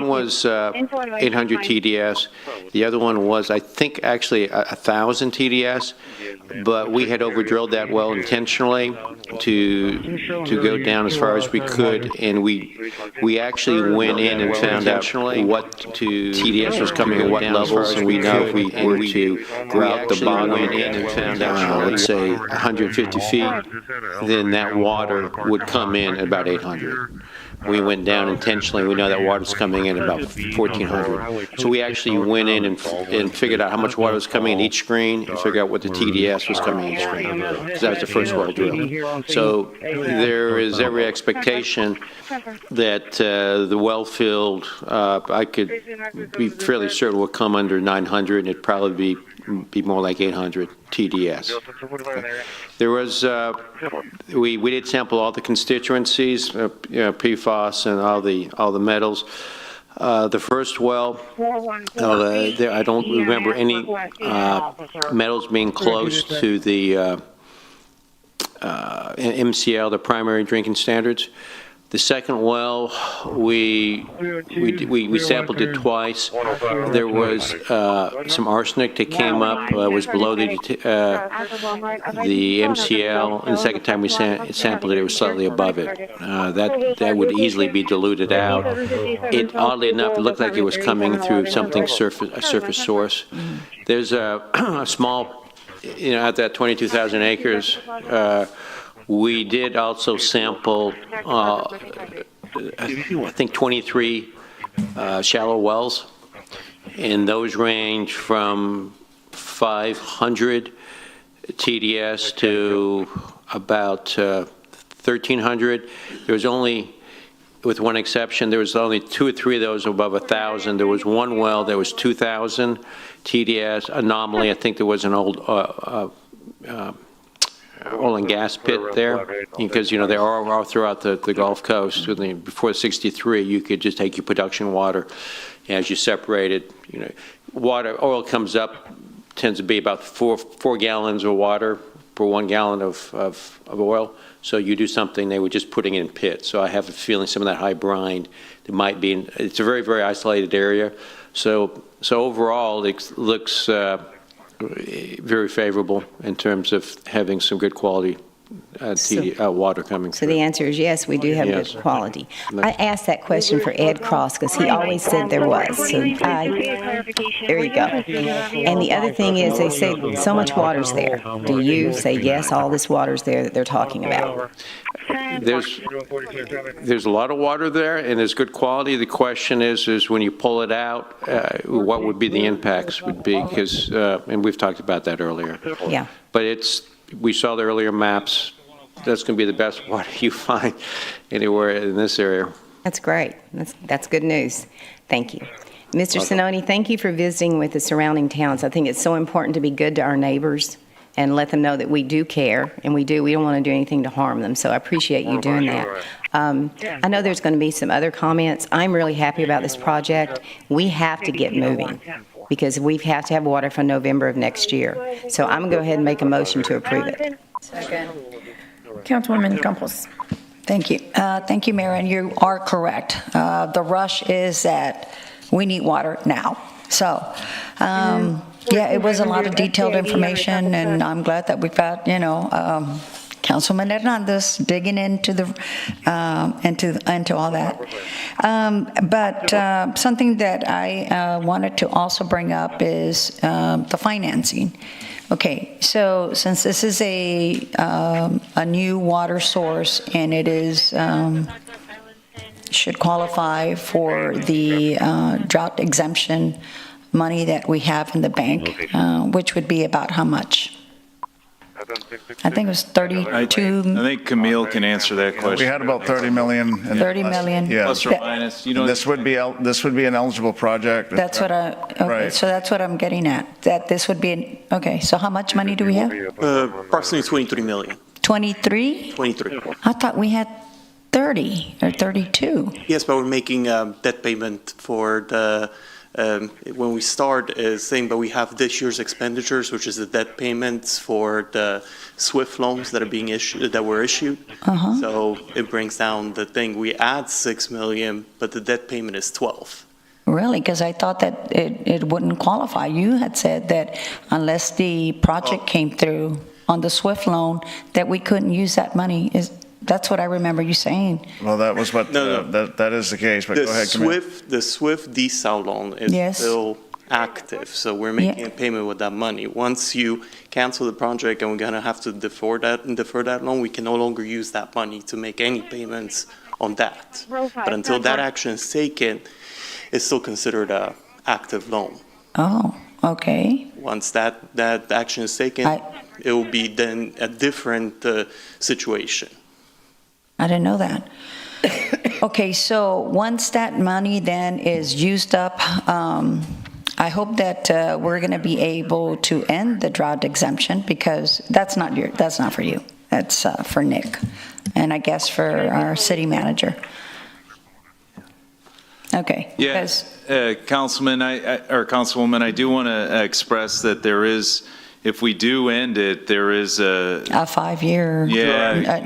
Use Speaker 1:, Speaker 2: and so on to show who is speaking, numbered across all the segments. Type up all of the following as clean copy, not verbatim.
Speaker 1: one was 800 TDS. The other one was, I think, actually 1,000 TDS, but we had over-drilled that well intentionally to go down as far as we could, and we actually went in and found out what TDS was coming at what levels, and we know if we were to go out the bottom and found out, let's say, 150 feet, then that water would come in at about 800. We went down intentionally. We know that water's coming in about 1,400. So we actually went in and figured out how much water was coming in each screen and figured out what the TDS was coming in each screen. Because that was the first well drill. So there is every expectation that the well field, I could be fairly certain will come under 900, and it'd probably be more like 800 TDS. There was, we did sample all the constituencies, PFAS and all the metals. The first well, I don't remember any metals being close to the MCL, the primary drinking standards. The second well, we sampled it twice. There was some arsenic that came up, was below the MCL, and the second time we sampled it, it was slightly above it. That would easily be diluted out. Oddly enough, it looked like it was coming through something a surface source. There's a small, at that 22,000 acres. We did also sample, I think, 23 shallow wells, and those range from 500 TDS to about 1,300. There was only, with one exception, there was only 2 or 3 of those above 1,000. There was one well that was 2,000 TDS anomaly. I think there was an old oil and gas pit there, because they are all throughout the Gulf Coast. Before '63, you could just take your production water, and as you separate it, oil comes up, tends to be about four gallons of water per 1 gallon of oil. So you do something, they were just putting it in pits. So I have a feeling some of that high brine, there might be. It's a very, very isolated area. So overall, it looks very favorable in terms of having some good quality water coming through.
Speaker 2: So the answer is yes, we do have good quality. I asked that question for Ed Cross because he always said there was. So there you go. And the other thing is they say so much water's there. Do you say yes, all this water's there that they're talking about?
Speaker 1: There's a lot of water there, and there's good quality. The question is when you pull it out, what would be the impacts would be, because, and we've talked about that earlier.
Speaker 2: Yeah.
Speaker 1: But we saw the earlier maps. That's going to be the best water you find anywhere in this area.
Speaker 2: That's great. That's good news. Thank you. Mr. Sinoni, thank you for visiting with the surrounding towns. I think it's so important to be good to our neighbors and let them know that we do care, and we don't want to do anything to harm them. So I appreciate you doing that. I know there's going to be some other comments. I'm really happy about this project. We have to get moving because we have to have water for November of next year. So I'm going to go ahead and make a motion to approve it.
Speaker 3: Second. Councilwoman Campos.
Speaker 4: Thank you. Thank you, Mayor, and you are correct. The rush is that we need water now. So, yeah, it was a lot of detailed information, and I'm glad that we've got, Councilman Hernandez digging into the into all that. But something that I wanted to also bring up is the financing. Okay, so since this is a new water source and it is should qualify for the drought exemption money that we have in the bank, which would be about how much? I think it was 32.
Speaker 5: I think Camille can answer that question.
Speaker 6: We had about 30 million.
Speaker 4: 30 million.
Speaker 6: Yeah.
Speaker 5: Plus or minus.
Speaker 6: This would be an eligible project.
Speaker 4: That's what
Speaker 6: Right.
Speaker 4: So that's what I'm getting at. That this would be okay. So how much money do we have?
Speaker 7: Approximately 23 million.
Speaker 4: 23?
Speaker 7: 23.
Speaker 4: I thought we had 30 or 32.
Speaker 7: Yes, but we're making debt payment for the when we start saying, but we have this year's expenditures, which is the debt payments for the SWIFT loans that are being issued, that were issued. So it brings down the thing. We add 6 million, but the debt payment is 12.
Speaker 4: Really? Because I thought that it wouldn't qualify. You had said that unless the project came through on the SWIFT loan, that we couldn't use that money. That's what I remember you saying.
Speaker 6: Well, that was what,
Speaker 7: No.
Speaker 6: that is the case, but go ahead, Camille.
Speaker 7: The SWIFT desal loan is
Speaker 4: Yes.
Speaker 7: still active, so we're making a payment with that money. Once you cancel the project and we're gonna have to defer that loan, we can no longer use that money to make any payments on that. But until that action is taken, it's still considered a active loan.
Speaker 4: Oh, okay.
Speaker 7: Once that action is taken, it will be then a different situation.
Speaker 4: I didn't know that. Okay, so once that money then is used up, I hope that we're going to be able to end the drought exemption, because that's not for you. That's for Nick, and I guess for our city manager. Okay.
Speaker 5: Yeah,
Speaker 4: because-
Speaker 5: Councilman, or Councilwoman, I do want to express that there is, if we do end it, there is
Speaker 4: A 5-year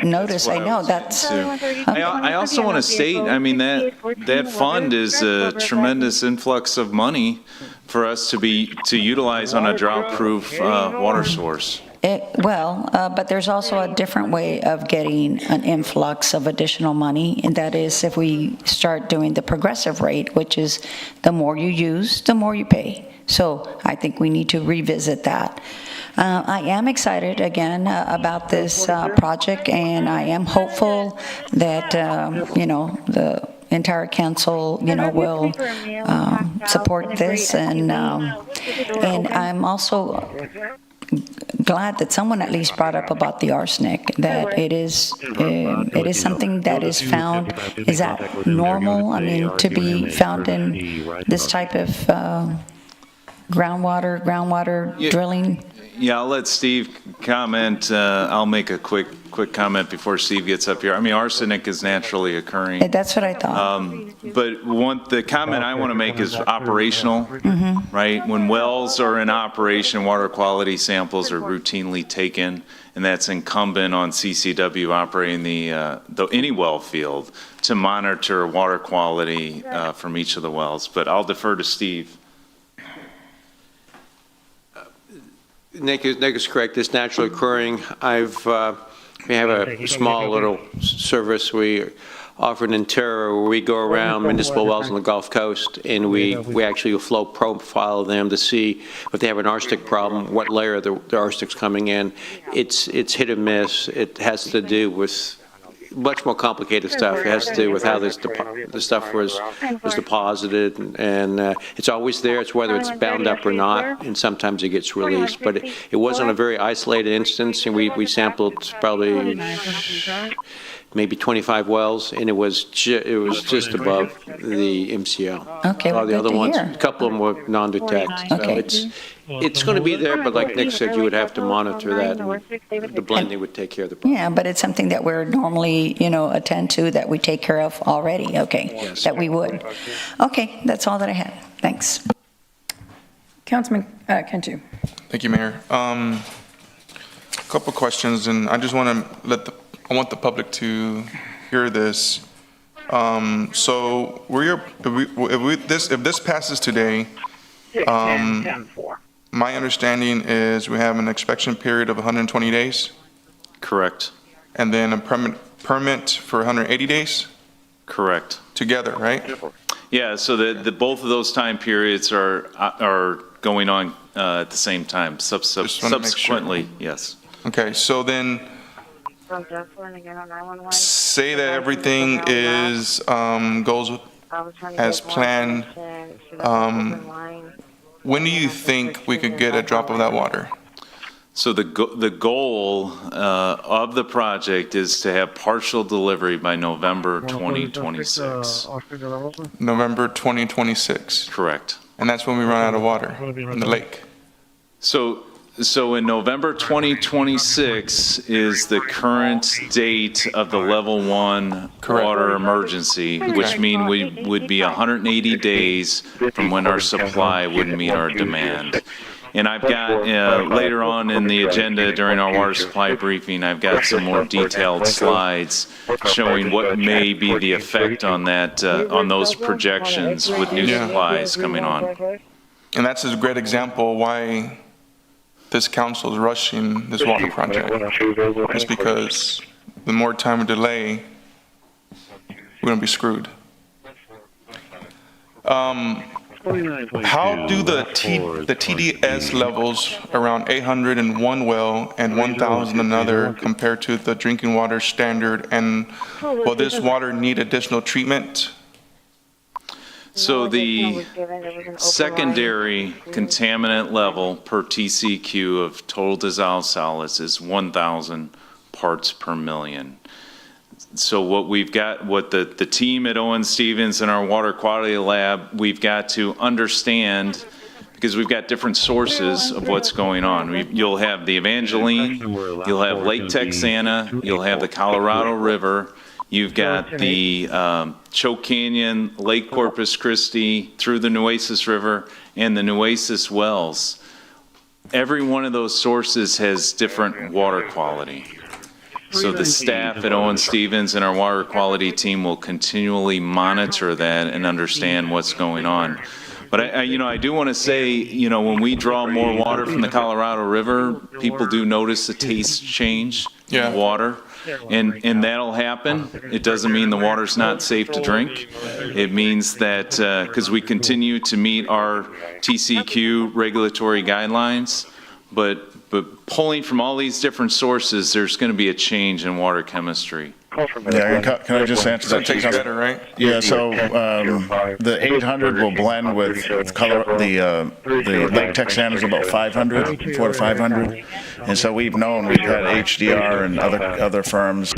Speaker 4: notice. I know that's.
Speaker 5: I also want to state, I mean, that fund is a tremendous influx of money for us to utilize on a drought-proof water source.
Speaker 4: But there's also a different way of getting an influx of additional money, and that is if we start doing the progressive rate, which is the more you use, the more you pay. So I think we need to revisit that. I am excited again about this project, and I am hopeful that, the entire council, will support this. And I'm also glad that someone at least brought up about the arsenic, that it is something that is found. Is that normal? I mean, to be found in this type of groundwater drilling?
Speaker 5: Yeah, I'll let Steve comment. I'll make a quick comment before Steve gets up here. I mean, arsenic is naturally occurring.
Speaker 4: That's what I thought.
Speaker 5: But the comment I want to make is operational, right? When wells are in operation, water quality samples are routinely taken, and that's incumbent on CCW operating any well field to monitor water quality from each of the wells. But I'll defer to Steve.
Speaker 1: Nick is correct. It's naturally occurring. We have a small little service we offer in Ontario where we go around municipal wells on the Gulf Coast, and we actually flow profile them to see if they have an arsenic problem, what layer the arsenic's coming in. It's hit and miss. It has to do with much more complicated stuff. It has to do with how the stuff was deposited, and it's always there. It's whether it's bound up or not, and sometimes it gets released. But it wasn't a very isolated instance, and we sampled probably maybe 25 wells, and it was just above the MCL.
Speaker 4: Okay, well,
Speaker 1: All the
Speaker 4: good
Speaker 1: other
Speaker 4: to
Speaker 1: ones,
Speaker 4: hear.
Speaker 1: a couple of them were non-detect. So
Speaker 4: Okay.
Speaker 1: it's going to be there, but like Nick said, you would have to monitor that. And the blending would take care of the problem.
Speaker 4: Yeah, but it's something that we're normally, attend to, that we take care of already, okay?
Speaker 1: Yes.
Speaker 4: That we would. Okay, that's all that I had. Thanks.
Speaker 3: Councilman Cantu.
Speaker 8: Thank you, Mayor. A couple questions, and I just want to I want the public to hear this. So if this passes today, my understanding is we have an inspection period of 120 days,
Speaker 5: Correct.
Speaker 8: and then a permit for 180 days
Speaker 5: Correct.
Speaker 8: together, right?
Speaker 5: Yeah, so the both of those time periods are going on at the same time,
Speaker 8: Just wanna make sure.
Speaker 5: subsequently, yes.
Speaker 8: Okay, so then say that everything goes as planned. When do you think we could get a drop of that water?
Speaker 5: So the goal of the project is to have partial delivery by November 2026.
Speaker 8: November 2026.
Speaker 5: Correct.
Speaker 8: And that's when we run out of water in the lake.
Speaker 5: So So in November 2026 is the current date of the level 1 water emergency, which means we would be 180 days from when our supply would meet our demand. And I've got, later on in the agenda during our water supply briefing, I've got some more detailed slides showing what may be the effect on that, on those projections with new supplies coming on.
Speaker 8: And that's a great example why this council is rushing this water project. It's because the more time we delay, we're going to be screwed. How do the TDS levels around 800 in one well and 1,000 another compare to the drinking water standard? And will this water need additional treatment?
Speaker 5: So the secondary contaminant level per TCQ of total dissolved solids is 1,000 parts per million. So what we've got, what the team at Owen Stevens and our water quality lab, we've got to understand, because we've got different sources of what's going on. You'll have the Evangeline, you'll have Lake Texana, you'll have the Colorado River, you've got the Choke Canyon, Lake Corpus Christi, through the Nueces River, and the Nueces wells. Every one of those sources has different water quality. So the staff at Owen Stevens and our water quality team will continually monitor that and understand what's going on. But I do want to say, when we draw more water from the Colorado River, people do notice a taste change in water. And that'll happen. It doesn't mean the water's not safe to drink. It means that because we continue to meet our TCQ regulatory guidelines, but pulling from all these different sources, there's going to be a change in water chemistry.
Speaker 6: Yeah, can I just answer that?
Speaker 8: It tastes better, right?
Speaker 6: Yeah, so the 800 will blend with the Lake Texana is about 500, 400 to 500. And so we've had HDR and other firms.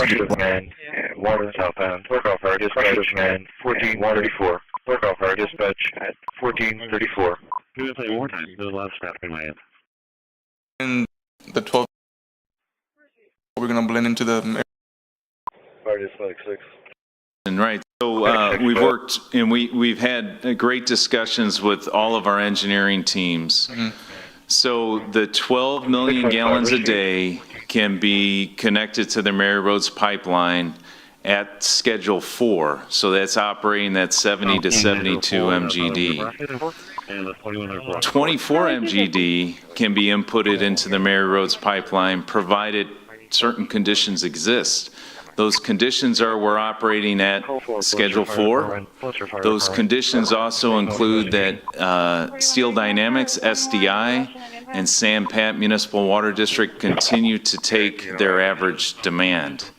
Speaker 9: Water southbound. Work off our dispatch at 1434. Work off our dispatch at 1434.
Speaker 10: Do this one more time. Do the last step in my end.
Speaker 8: And the 12, we're going to blend into the...
Speaker 5: And right, so we've worked and we've had great discussions with all of our engineering teams. Mm-hmm. So the 12 million gallons a day can be connected to the Mary Roads pipeline at Schedule 4. So that's operating at 70 to 72 MGD. 24 MGD can be inputted into the Mary Roads pipeline provided certain conditions exist. Those conditions are we're operating at Schedule 4. Those conditions also include that Steel Dynamics, SDI, and San Pat Municipal Water District continue to take their average demand.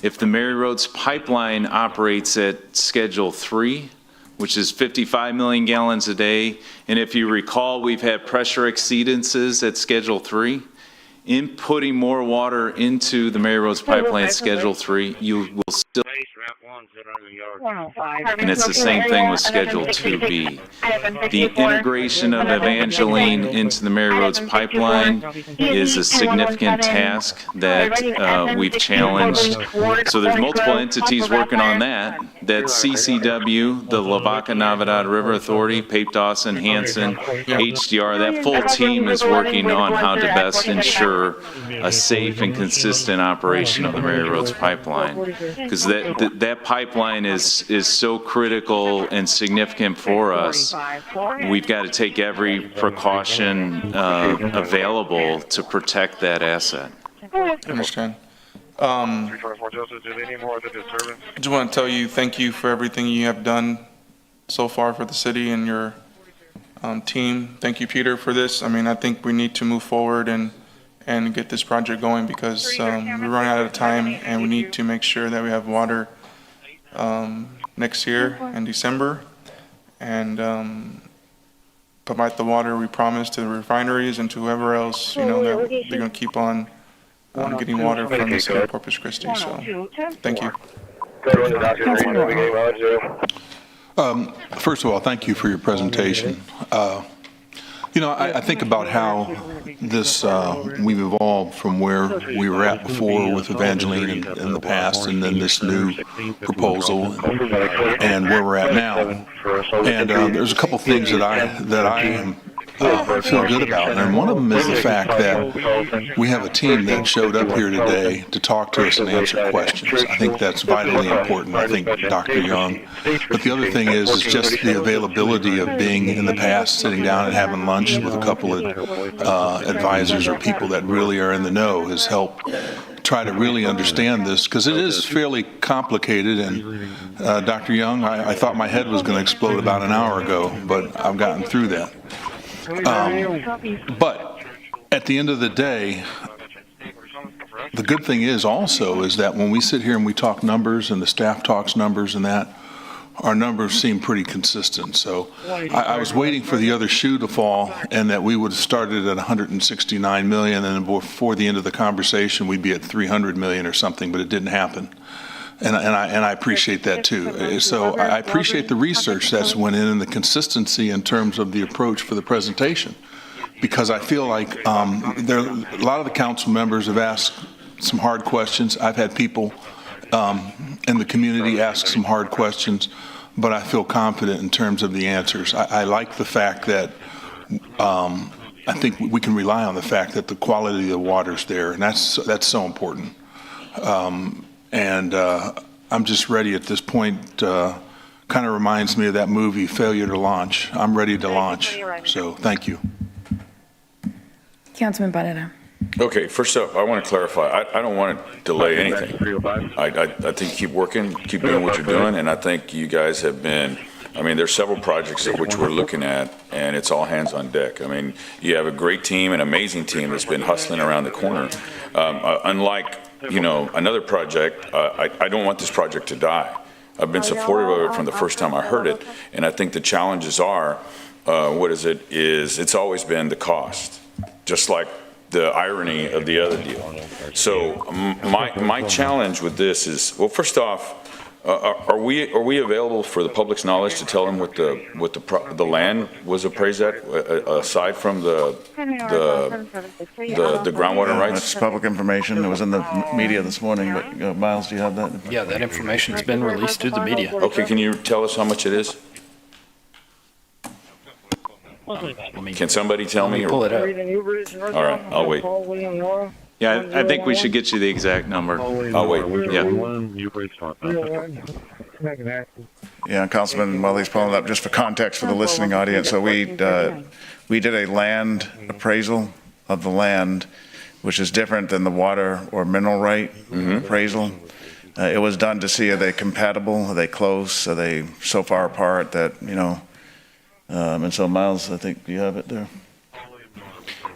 Speaker 5: If the Mary Roads pipeline operates at Schedule 3, which is 55 million gallons a day, and if you recall, we've had pressure exceedances at Schedule 3, inputting more water into the Mary Roads pipeline at Schedule 3, you will still, and it's the same thing with Schedule 2B. The integration of Evangeline into the Mary Roads pipeline is a significant task that we've challenged. So there's multiple entities working on that. That's CCW, the Lavaca Navidad River Authority, Pape Dawson, Hanson, HDR. That full team is working on how to best ensure a safe and consistent operation of the Mary Roads pipeline, because that pipeline is so critical and significant for us. We've got to take every precaution available to protect that asset.
Speaker 8: I understand. I just want to tell you thank you for everything you have done so far for the city and your team. Thank you, Peter, for this. I mean, I think we need to move forward and get this project going because we're running out of time and we need to make sure that we have water next year in December and provide the water we promised to the refineries and to whoever else, that they're going to keep on getting water from the city of Corpus Christi. So, thank you.
Speaker 11: First of all, thank you for your presentation. You know, I think about how this, we've evolved from where we were at before with Evangeline in the past, and then this new proposal, and where we're at now. And there's a couple things that I feel good about, and one of them is the fact that we have a team that showed up here today to talk to us and answer questions. I think that's vitally important. I think Dr. Young. But the other thing is just the availability of being in the past, sitting down and having lunch with a couple of advisors or people that really are in the know has helped try to really understand this, because it is fairly complicated. And Dr. Young, I thought my head was going to explode about an hour ago, but I've gotten through that. But at the end of the day, the good thing is that when we sit here and we talk numbers and the staff talks numbers and that, our numbers seem pretty consistent. So I was waiting for the other shoe to fall and that we would have started at 169 million, and before the end of the conversation we'd be at 300 million or something, but it didn't happen. And I appreciate that too. So I appreciate the research that's went in and the consistency in terms of the approach for the presentation, because I feel like a lot of the council members have asked some hard questions. I've had people in the community ask some hard questions, but I feel confident in terms of the answers. I like the fact that I think we can rely on the fact that the quality of the water's there, and that's so important. And I'm just ready at this point. Kind of reminds me of that movie, Failure to Launch. I'm ready to launch. So thank you.
Speaker 3: Councilman Barrera.
Speaker 12: Okay, first up, I want to clarify. I don't want to delay anything. I think keep working, keep doing what you're doing, and I think you guys have been, I mean, there's several projects of which we're looking at, and it's all hands on deck. I mean, you have a great team, an amazing team that's been hustling around the corner. Unlike, you know, another project, I don't want this project to die. I've been supportive of it from the first time I heard it, and I think the challenges are, it's always been the cost, just like the irony of the other deal. So my challenge with this is, well, first off, are we available for the public's knowledge to tell them what the land was appraised at, aside from the groundwater rights?
Speaker 6: That's public information. It was in the media this morning. But Miles, do you have that?
Speaker 13: Yeah, that information's been released through the media.
Speaker 12: Okay, can you tell us how much it is? Can somebody tell me?
Speaker 13: Pull it up.
Speaker 12: All right, I'll wait.
Speaker 5: Yeah, I think we should get you the exact number.
Speaker 12: I'll wait.
Speaker 5: Yeah.
Speaker 6: Yeah, Councilman, while he's pulling it up, just for context for the listening audience, so we did a land appraisal of the land, which is different than the water or mineral right appraisal. It was done to see, are they compatible, are they close, are they so far apart that, you know, and so Miles, I think you have it there.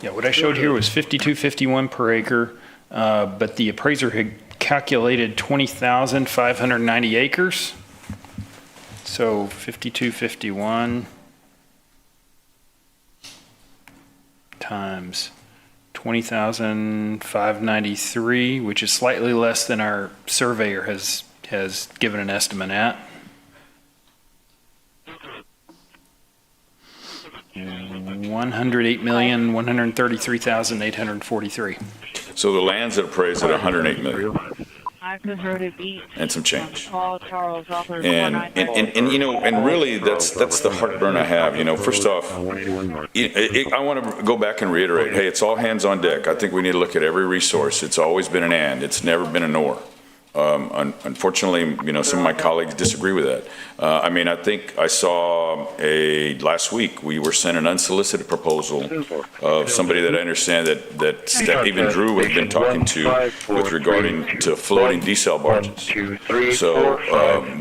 Speaker 13: Yeah, what I showed here was 5251 per acre, but the appraiser had calculated 20,590 acres. So 5251 times 20,593, which is slightly less than our surveyor has given an estimate at. 108,133,843.
Speaker 12: So the land's appraised at 108 million. And some change. And you know, and really that's the heartburn I have. You know, first off, I want to go back and reiterate, hey, it's all hands on deck. I think we need to look at every resource. It's always been an and, it's never been an or. Unfortunately, you know, some of my colleagues disagree with that. I mean, I think I saw last week we were sent an unsolicited proposal of somebody that I understand that even Drew has been talking to with regarding to floating desal barges. So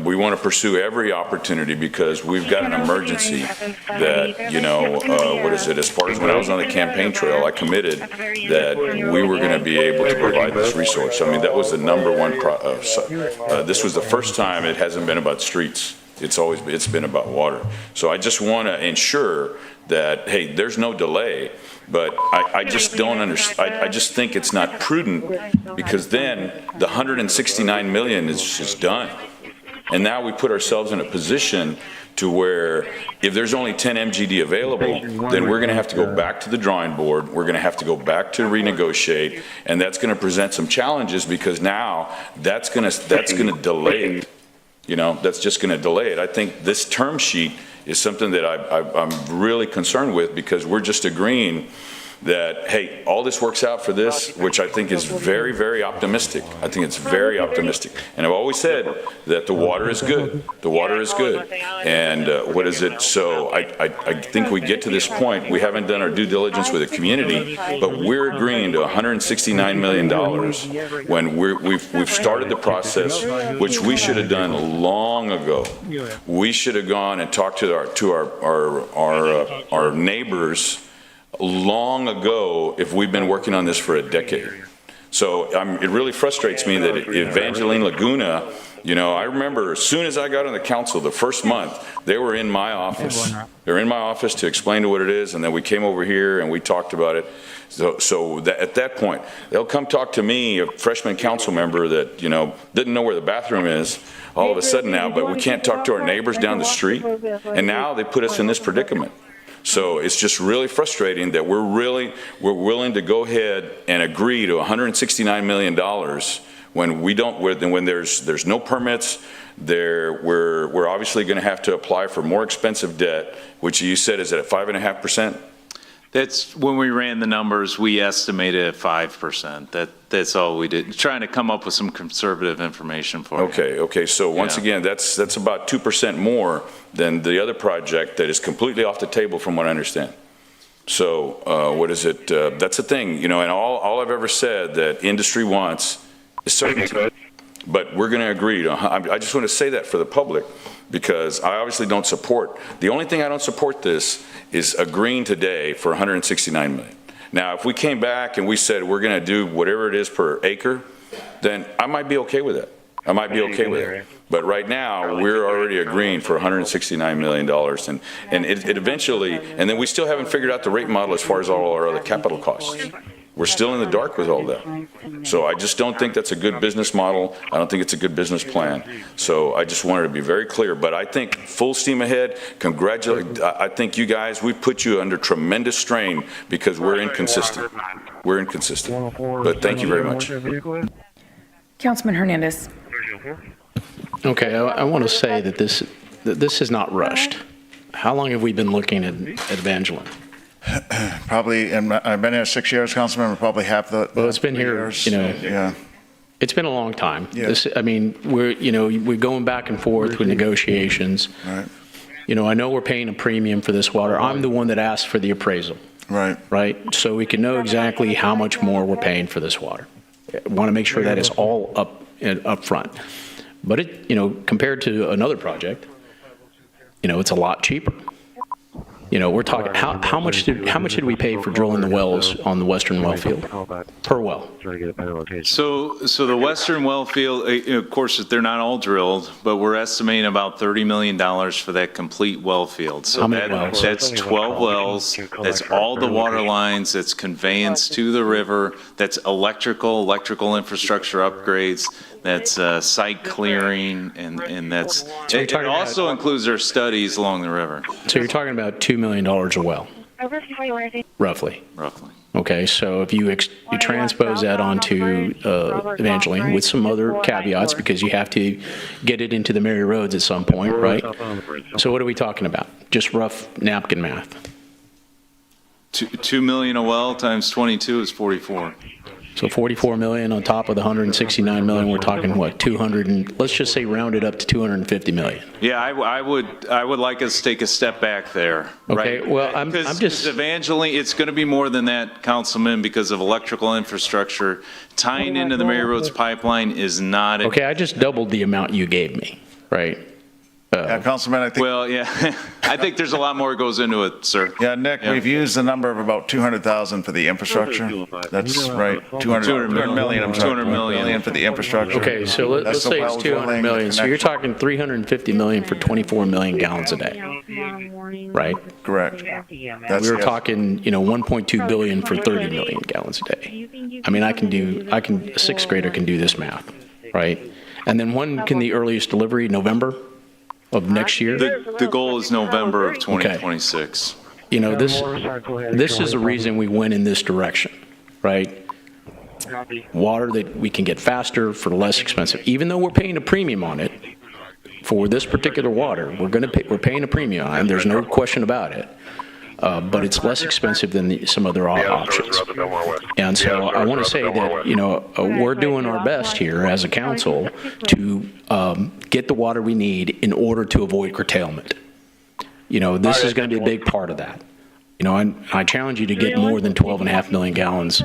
Speaker 12: we want to pursue every opportunity because we've got an emergency that, you know, as far as when I was on the campaign trail, I committed that we were going to be able to provide this resource. I mean, that was the number one this was the first time it hasn't been about streets. It's been about water. So I just want to ensure that, hey, there's no delay, but I just don't understand. I just think it's not prudent because then the 169 million is just done. And now we put ourselves in a position to where if there's only 10 MGD available, then we're going to have to go back to the drawing board. We're going to have to go back to renegotiate, and that's going to present some challenges because now that's going to delay it. You know, that's just going to delay it. I think this term sheet is something that I'm really concerned with because we're just agreeing that, hey, all this works out for this, which I think is very, very optimistic. I think it's very optimistic. And I've always said that the water is good. The water is good. And what is it? So I think we get to this point. We haven't done our due diligence with the community, but we're agreeing to $169 million when we've started the process, which we should have done long ago. We should have gone and talked to our neighbors long ago if we've been working on this for a decade. So it really frustrates me that Evangeline Laguna, you know, I remember as soon as I got on the council the first month, they were in my office. They were in my office to explain to what it is, and then we came over here and we talked about it. So at that point, they'll come talk to me, a freshman council member that, you know, didn't know where the bathroom is all of a sudden now, but we can't talk to our neighbors down the street. And now they put us in this predicament. So it's just really frustrating that we're willing to go ahead and agree to $169 million when we don't, when there's no permits. We're obviously going to have to apply for more expensive debt, which you said is at 5.5%.
Speaker 5: That's when we ran the numbers, we estimated at 5%. That's all we did, trying to come up with some conservative information for you.
Speaker 12: Okay. So once again, that's about 2% more than the other project that is completely off the table from what I understand. So what is it? That's the thing, you know, and all I've ever said that industry wants is certainty. But we're going to agree. I just want to say that for the public because I obviously don't support. The only thing I don't support this is agreeing today for $169 million. Now, if we came back and we said we're going to do whatever it is per acre, then I might be okay with that. I might be okay with it. But right now, we're already agreeing for $169 million. And it eventually, and then we still haven't figured out the rate model as far as all our other capital costs. We're still in the dark with all that. So I just don't think that's a good business model. I don't think it's a good business plan. So I just wanted to be very clear. But I think full steam ahead, I think you guys, we put you under tremendous strain because we're inconsistent. We're inconsistent. But thank you very much.
Speaker 3: Councilman Hernandez.
Speaker 14: Okay, I want to say that this is not rushed. How long have we been looking at Evangeline?
Speaker 6: Probably, and I've been here 6 years, Councilman, probably half the.
Speaker 14: Well, it's been here,
Speaker 6: years,
Speaker 14: you know.
Speaker 6: Yeah.
Speaker 14: It's been a long time.
Speaker 6: Yeah.
Speaker 14: I mean, we're going back and forth with negotiations.
Speaker 6: Right.
Speaker 14: You know, I know we're paying a premium for this water. I'm the one that asked for the appraisal.
Speaker 6: Right.
Speaker 14: Right? So we can know exactly how much more we're paying for this water. I want to make sure that is all up front. But it, you know, compared to another project, you know, it's a lot cheaper. You know, we're talking, how much did we pay for drilling the wells on the western well field per well?
Speaker 5: So the western well field, of course, they're not all drilled, but we're estimating about $30 million for that complete well field. So
Speaker 14: How many wells?
Speaker 5: That's 12 wells. That's all the water lines. That's conveyance to the river. That's electrical infrastructure upgrades. That's site clearing, and that's, it also includes their studies along the river.
Speaker 14: So you're talking about $2 million a well, roughly. Okay, so if you transpose that onto Evangeline with some other caveats, because you have to get it into the Mary Roads at some point, right? So what are we talking about? Just rough napkin math.
Speaker 5: $2 million a well times 22 is 44.
Speaker 14: So 44 million on top of the 169 million, we're talking what, 200 and, let's just say round it up to 250 million.
Speaker 5: Yeah, I would like us to take a step back there.
Speaker 14: Okay,
Speaker 5: right?
Speaker 14: well, I'm just.
Speaker 5: Evangeline, it's going to be more than that, Councilman, because of electrical infrastructure. Tying into the Mary Roads pipeline is not.
Speaker 14: Okay, I just doubled the amount you gave me, right?
Speaker 6: Yeah, Councilman, I think.
Speaker 5: Well, yeah, I think there's a lot more that goes into it, sir.
Speaker 6: Yeah, Nick, we've used the number of about 200,000 for the infrastructure. That's right, 200 million, I'm sorry.
Speaker 5: 200 million
Speaker 6: for the infrastructure.
Speaker 14: Okay, so let's say it's 200 million. So you're talking 350 million for 24 million gallons a day, right?
Speaker 6: Correct.
Speaker 14: We were talking, you know, 1.2 billion for 30 million gallons a day. I mean, a sixth grader can do this math, right? And then when can the earliest delivery? November? of next year?
Speaker 5: The goal is November of 2026.
Speaker 14: You know, this is the reason we went in this direction, right? Water that we can get faster for less expensive. Even though we're paying a premium on it, for this particular water, we're paying a premium on it, there's no question about it. But it's less expensive than some other options. And so I want to say that, you know, we're doing our best here as a council to get the water we need in order to avoid curtailment. You know, this is going to be a big part of that. You know, I challenge you to get more than 12.5 million gallons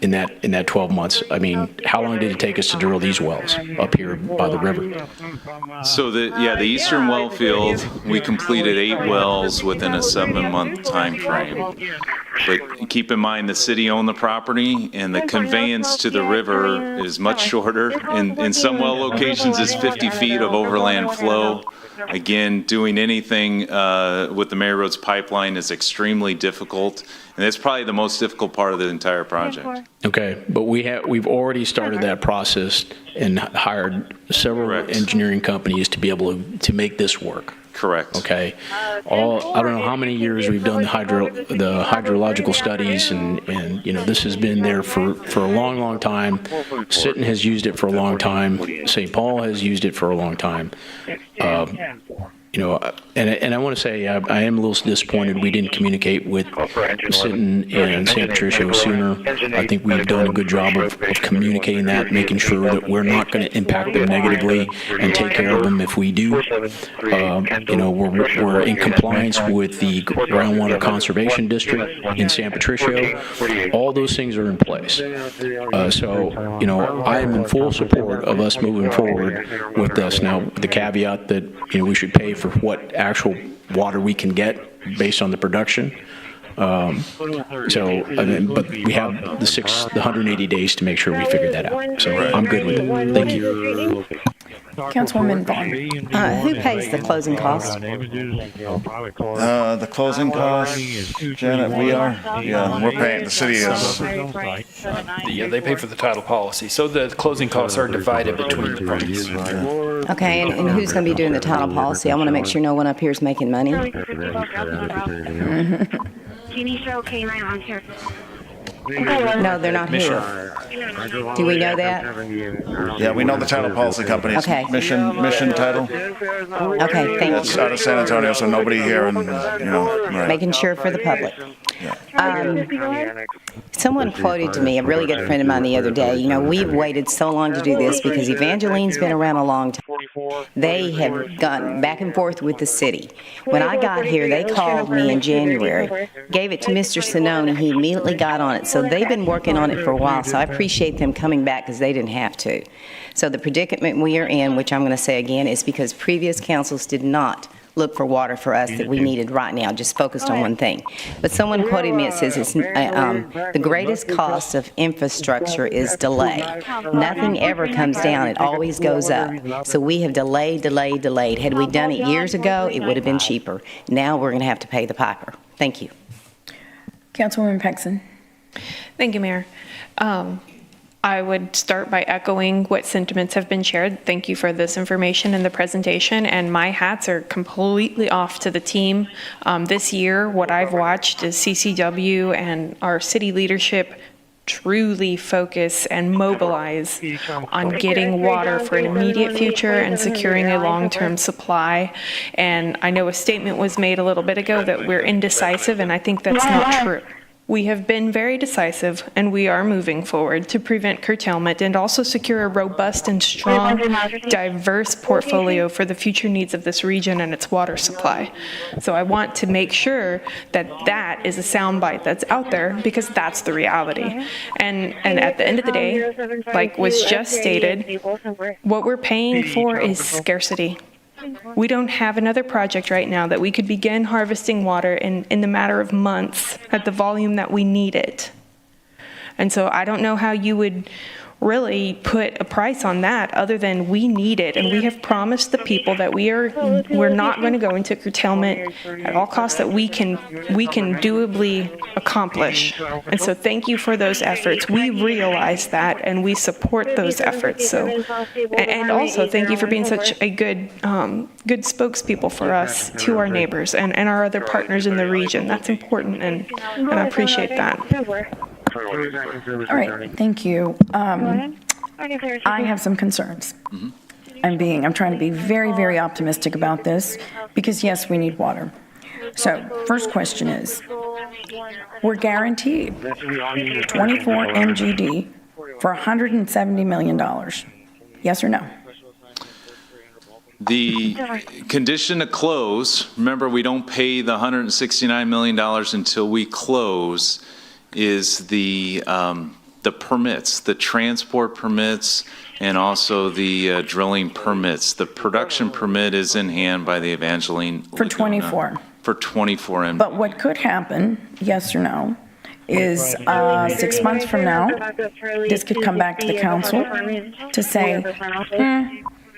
Speaker 14: in that 12 months. I mean, how long did it take us to drill these wells up here by the river?
Speaker 5: So the eastern well field, we completed 8 wells within a 7-month time frame. But keep in mind, the city owned the property, and the conveyance to the river is much shorter. In some well locations, it's 50 feet of overland flow. Again, doing anything with the Mary Roads pipeline is extremely difficult, and that's probably the most difficult part of the entire project.
Speaker 14: Okay, but we've already started that process and hired several engineering companies to be able to make this work.
Speaker 5: Correct.
Speaker 14: Okay. I don't know how many years we've done the hydrological studies, and you know, this has been there for a long, long time. Sinton has used it for a long time. St. Paul has used it for a long time. You know, and I want to say I am a little disappointed we didn't communicate with Sinton and San Patricio sooner. I think we've done a good job of communicating that, making sure that we're not going to impact them negatively and take care of them if we do. You know, we're in compliance with the groundwater conservation district in San Patricio. All those things are in place. So, you know, I am in full support of us moving forward with this. Now, the caveat that, you know, we should pay for what actual water we can get based on the production. But we have the 180 days to make sure we figure that out. So I'm good with it. Thank you.
Speaker 3: Councilwoman Vaughn.
Speaker 2: Who pays the closing costs?
Speaker 6: The closing costs, Janet, we are. Yeah, we're paying, the city is.
Speaker 13: Yeah, they pay for the title policy, so the closing costs are divided between the parties.
Speaker 2: Okay, and who's going to be doing the title policy? I want to make sure no one up here is making money. No, they're not here. Do we know that?
Speaker 6: Yeah, we know the title policy company. It's
Speaker 2: Okay.
Speaker 6: Mission Title.
Speaker 2: Okay, thank
Speaker 6: It's
Speaker 2: you.
Speaker 6: out of San Antonio, so nobody here, and, you know, right.
Speaker 2: Making sure for the public. Someone quoted to me, a really good friend of mine the other day, you know, we've waited so long to do this because Evangeline's been around a long time. They have gone back and forth with the city. When I got here, they called me in January, gave it to Mr. Sinoni, he immediately got on it. So they've been working on it for a while, so I appreciate them coming back because they didn't have to. So the predicament we are in, which I'm going to say again, is because previous councils did not look for water for us that we needed right now, just focused on one thing. But someone quoted me, it says, it's, the greatest cost of infrastructure is delay. Nothing ever comes down, it always goes up. So we have delayed. Had we done it years ago, it would have been cheaper. Now we're going to have to pay the piper. Thank you.
Speaker 3: Councilwoman Paxson.
Speaker 15: Thank you, Mayor. I would start by echoing what sentiments have been shared. Thank you for this information and the presentation, and my hats are completely off to the team. This year, what I've watched is CCW and our city leadership truly focus and mobilize on getting water for an immediate future and securing a long-term supply. And I know a statement was made a little bit ago that we're indecisive, and I think that's not true. We have been very decisive, and we are moving forward to prevent curtailment and also secure a robust and strong, diverse portfolio for the future needs of this region and its water supply. So I want to make sure that that is a soundbite that's out there, because that's the reality. And at the end of the day, like was just stated, what we're paying for is scarcity. We don't have another project right now that we could begin harvesting water in the matter of months at the volume that we need it. And so I don't know how you would really put a price on that other than we need it. And we have promised the people that we're not going to go into curtailment at all costs that we can doably accomplish. And so thank you for those efforts. We realize that and we support those efforts. So, and also thank you for being such a good spokespeople for us to our neighbors and our other partners in the region. That's important, and I appreciate that.
Speaker 3: All right, thank you. I have some concerns. I'm trying to be very, very optimistic about this because yes, we need water. So first question is, we're guaranteed 24 MGD for $170 million. Yes or no?
Speaker 5: The condition to close, remember, we don't pay the $169 million until we close, is the permits, the transport permits, and also the drilling permits. The production permit is in hand by the Evangeline
Speaker 3: For 24.
Speaker 5: For 24 MGD.
Speaker 3: But what could happen, yes or no, is 6 months from now, this could come back to the council to say,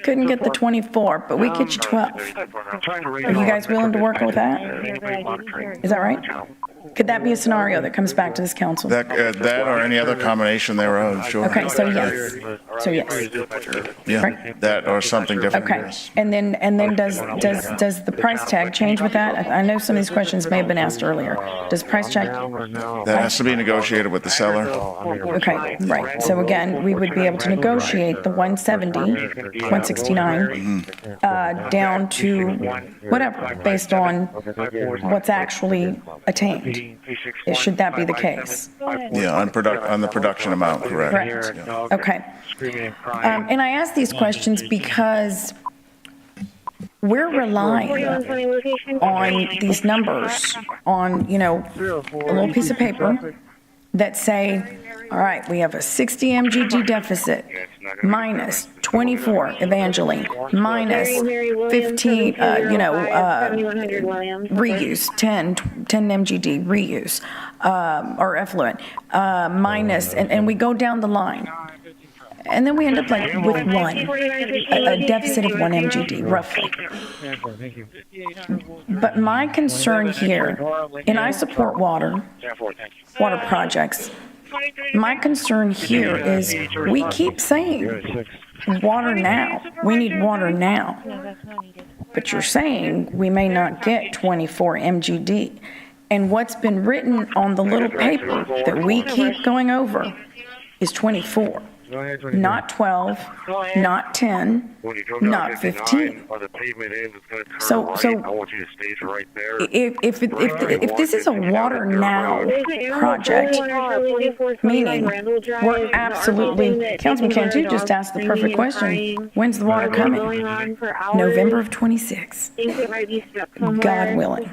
Speaker 3: couldn't get the 24, but we get you 12. Are you guys willing to work with that? Is that right? Could that be a scenario that comes back to this council?
Speaker 6: That or any other combination thereof, sure.
Speaker 3: Okay, so yes. So yes.
Speaker 6: Yeah,
Speaker 3: Right.
Speaker 6: that or something different.
Speaker 3: Okay,
Speaker 6: yes.
Speaker 3: and then does the price tag change with that? I know some of these questions may have been asked earlier. Does price tag?
Speaker 6: That has to be negotiated with the seller.
Speaker 3: Okay, right. So again, we would be able to negotiate the 170, 169, down to whatever, based on what's actually attained. Should that be the case?
Speaker 6: Yeah, on the production amount, correct.
Speaker 3: Correct.
Speaker 6: Yeah.
Speaker 3: Okay. And I ask these questions because we're relying on these numbers on, a little piece of paper that say, all right, we have a 60 MGD deficit, minus 24 Evangeline, minus 15, reuse, 10 MGD reuse, or effluent, minus, and we go down the line. And then we end up like with a deficit of 1 MGD, roughly. But my concern here, and I support water projects, my concern here is we keep saying water now, we need water now. But you're saying we may not get 24 MGD. And what's been written on the little paper that we keep going over is 24. Not 12, not 10, not 15. So if this is a water now project, meaning we're absolutely, Councilman Cantu just asked the perfect question. When's the water coming? November of 26. God willing.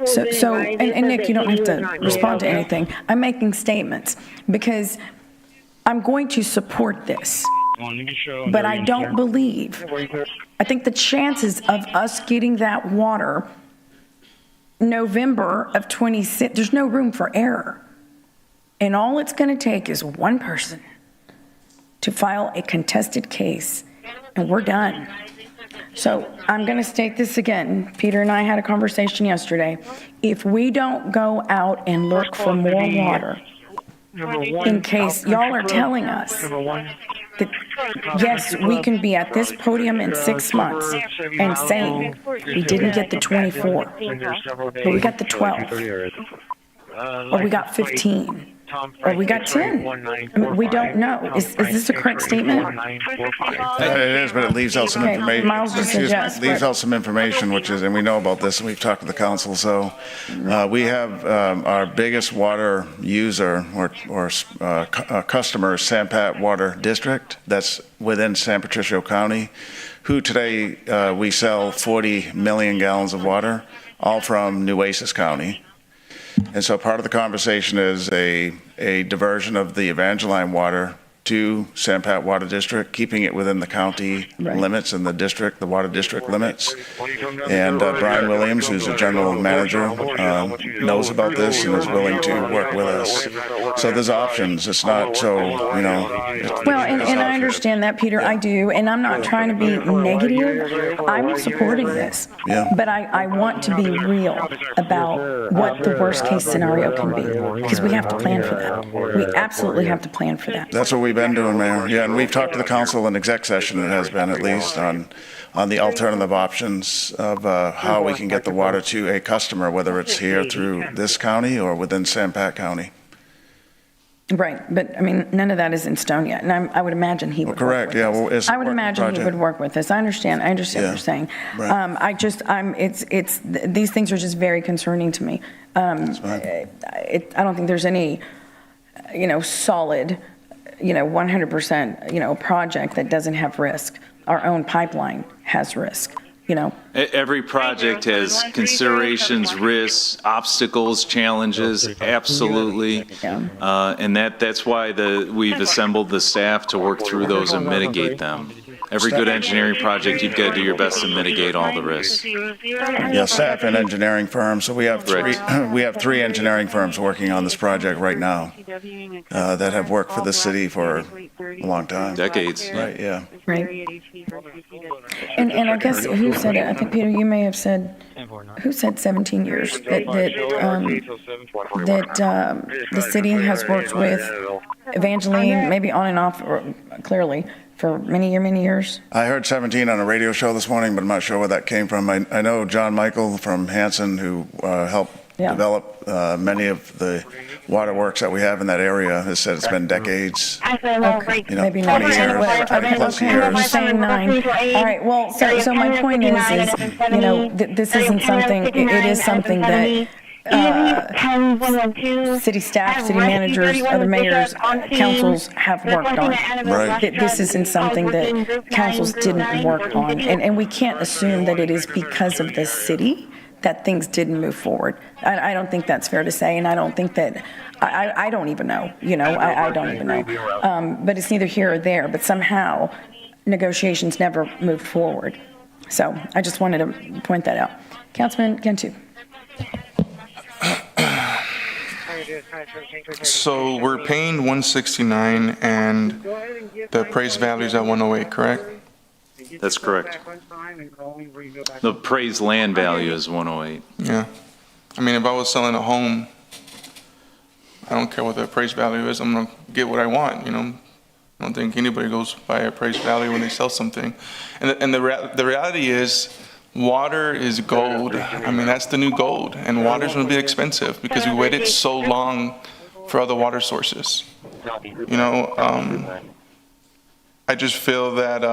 Speaker 3: So, and Nick, you don't have to respond to anything. I'm making statements because I'm going to support this, but I don't believe, I think the chances of us getting that water November of 26, there's no room for error. And all it's going to take is one person to file a contested case, and we're done. So I'm going to state this again. Peter and I had a conversation yesterday. If we don't go out and look for more water, in case y'all are telling us that, yes, we can be at this podium in 6 months and saying we didn't get the 24, but we got the 12, or we got 15, or we got 10. I mean, we don't know. Is this a correct statement?
Speaker 6: It is, but it leaves out some information.
Speaker 3: Miles just said yes,
Speaker 6: leaves out some information, which is, and we know about this, and we've talked to the council. So we have our biggest water user or customer, Sampat Water District, that's within San Patricio County, who today we sell 40 million gallons of water, all from Nueces County. And so part of the conversation is a diversion of the Evangeline water to Sampat Water District, keeping it within the county limits and the water district limits. And Brian Williams, who's the general manager, knows about this and is willing to work with us. So there's options. It's not so,
Speaker 3: Well, and I understand that, Peter, I do, and I'm not trying to be negative. I'm supporting this.
Speaker 6: Yeah.
Speaker 3: But I want to be real about what the worst-case scenario can be, because we have to plan for that. We absolutely have to plan for that.
Speaker 6: That's what we've been doing, Mayor. Yeah, and we've talked to the council in exec session, it has been at least, on the alternative options of how we can get the water to a customer, whether it's here through this county or within Sampat County.
Speaker 3: Right, but I mean, none of that is in stone yet, and I would imagine he would
Speaker 6: Correct,
Speaker 3: work with
Speaker 6: yeah.
Speaker 3: us.
Speaker 6: Well, it's a
Speaker 3: I would
Speaker 6: working
Speaker 3: imagine he
Speaker 6: project.
Speaker 3: would work with us. I understand what you're saying.
Speaker 6: Right.
Speaker 3: These things are just very concerning to me. I don't think there's any, solid, 100%, project that doesn't have risk. Our own pipeline has risk.
Speaker 5: Every project has considerations, risks, obstacles, challenges, absolutely. And that's why we've assembled the staff to work through those and mitigate them. Every good engineering project, you've got to do your best to mitigate all the risks.
Speaker 6: Yeah, staff and engineering firms. So we have three engineering firms working on this project right now that have worked for the city for a long time.
Speaker 5: Decades.
Speaker 6: Right, yeah.
Speaker 3: Right. And I guess, who said it? I think, Peter, you may have said, who said 17 years? That the city has worked with Evangeline, maybe on and off, or clearly, for many years?
Speaker 6: I heard 17 on a radio show this morning, but I'm not sure where that came from. I know John Michael from Hanson, who helped develop many of the waterworks that we have in that area, has said it's been decades.
Speaker 3: Maybe
Speaker 6: 20
Speaker 3: not.
Speaker 6: years,
Speaker 3: Whatever.
Speaker 6: 20 plus
Speaker 3: Okay,
Speaker 6: years.
Speaker 3: I'm saying 9. All right, well, so my point is, this isn't something, it is something that city staff, city managers, other mayors, councils have worked on.
Speaker 6: Right.
Speaker 3: This isn't something that councils didn't work on. And we can't assume that it is because of the city that things didn't move forward. I don't think that's fair to say, and I don't think that, I don't even know, I don't even know. But it's neither here or there, but somehow negotiations never moved forward. So I just wanted to point that out. Councilman Gentoo.
Speaker 8: So we're paying 169 and the appraised value is at 108, correct?
Speaker 5: That's correct. The appraised land value is 108.
Speaker 8: Yeah. I mean, if I was selling a home, I don't care what the appraised value is, I'm gonna get what I want, I don't think anybody goes by appraised value when they sell something. And the reality is, water is gold. I mean, that's the new gold, and water's gonna be expensive because we waited so long for other water sources. I just feel that,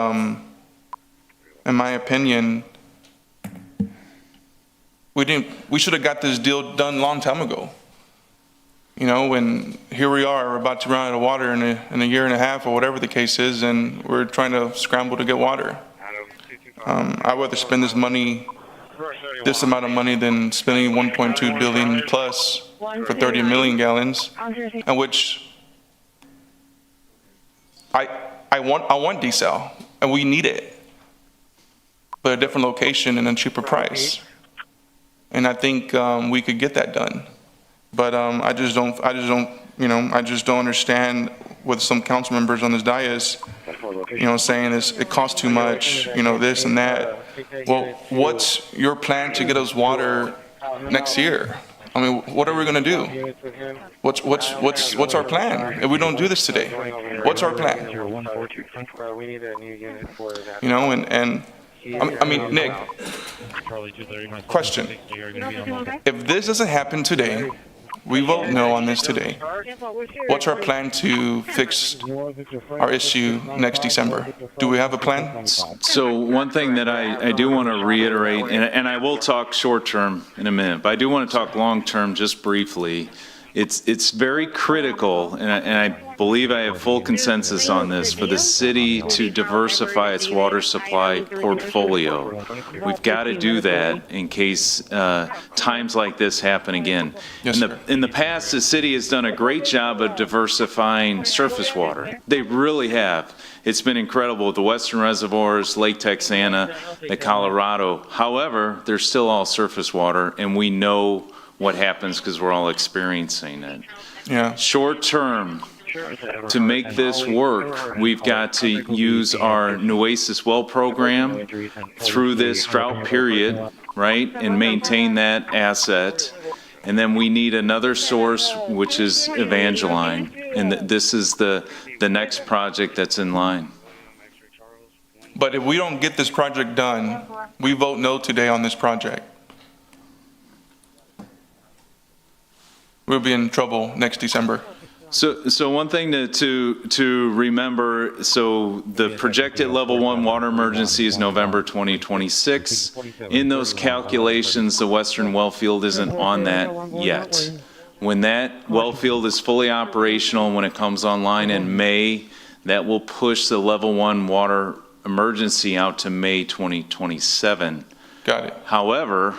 Speaker 8: in my opinion, we should have got this deal done a long time ago. And here we are, we're about to run out of water in a year and a half or whatever the case is, and we're trying to scramble to get water. I'd rather spend this amount of money than spending 1.2 billion plus for 30 million gallons, and which I want desal, and we need it, but a different location and a cheaper price. And I think we could get that done. But I just don't understand with some council members on this dais, saying it costs too much, this and that. Well, what's your plan to get us water next year? I mean, what are we going to do? What's our plan if we don't do this today? What's our plan? I mean, Nick, question. If this doesn't happen today, we vote no on this today. What's our plan to fix our issue next December? Do we have a plan?
Speaker 5: So one thing that I do want to reiterate, and I will talk short-term in a minute, but I do want to talk long-term just briefly. It's very critical, and I believe I have full consensus on this, for the city to diversify its water supply portfolio. We've got to do that in case times like this happen again.
Speaker 8: Yes,
Speaker 5: In the past, the city has done a great job of diversifying surface water. They really have. It's been incredible with the western reservoirs, Lake Texana, the Colorado. However, they're still all surface water, and we know what happens because we're all experiencing it.
Speaker 8: Yeah.
Speaker 5: Short term, to make this work, we've got to use our nueces well program through this drought period, right, and maintain that asset. And then we need another source, which is Evangeline. And this is the next project that's in line.
Speaker 8: But if we don't get this project done, we vote no today on this project, we'll be in trouble next December.
Speaker 5: So one thing to remember, so the projected level 1 water emergency is November 2026. In those calculations, the Western well field isn't on that yet. When that well field is fully operational, when it comes online in May, that will push the level 1 water emergency out to May 2027.
Speaker 8: Got it.
Speaker 5: However,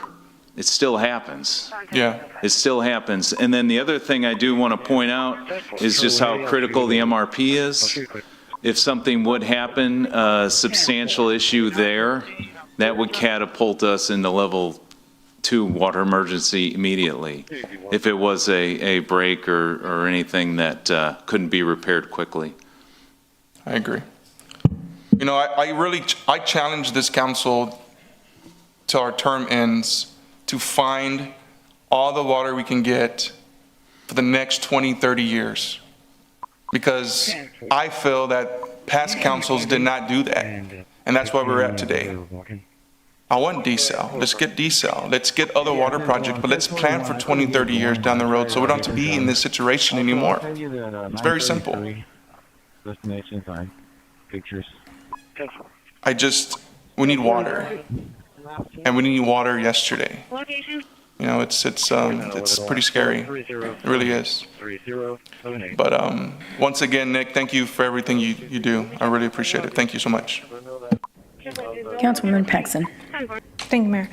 Speaker 5: it still happens.
Speaker 8: Yeah.
Speaker 5: It still happens. And then the other thing I do want to point out is just how critical the MRP is. If something would happen, a substantial issue there, that would catapult us into level 2 water emergency immediately, if it was a break or anything that couldn't be repaired quickly.
Speaker 8: I agree. You know, I challenge this council till our term ends to find all the water we can get for the next 20, 30 years. Because I feel that past councils did not do that. And that's where we're at today. I want desal. Let's get desal. Let's get other water projects, but let's plan for 20, 30 years down the road so we don't have to be in this situation anymore. It's very simple. We need water. And we need water yesterday. You know, it's pretty scary. It really is. But once again, Nick, thank you for everything you do. I really appreciate it. Thank you so much.
Speaker 3: Councilwoman Paxson.
Speaker 15: Thank you, Mayor.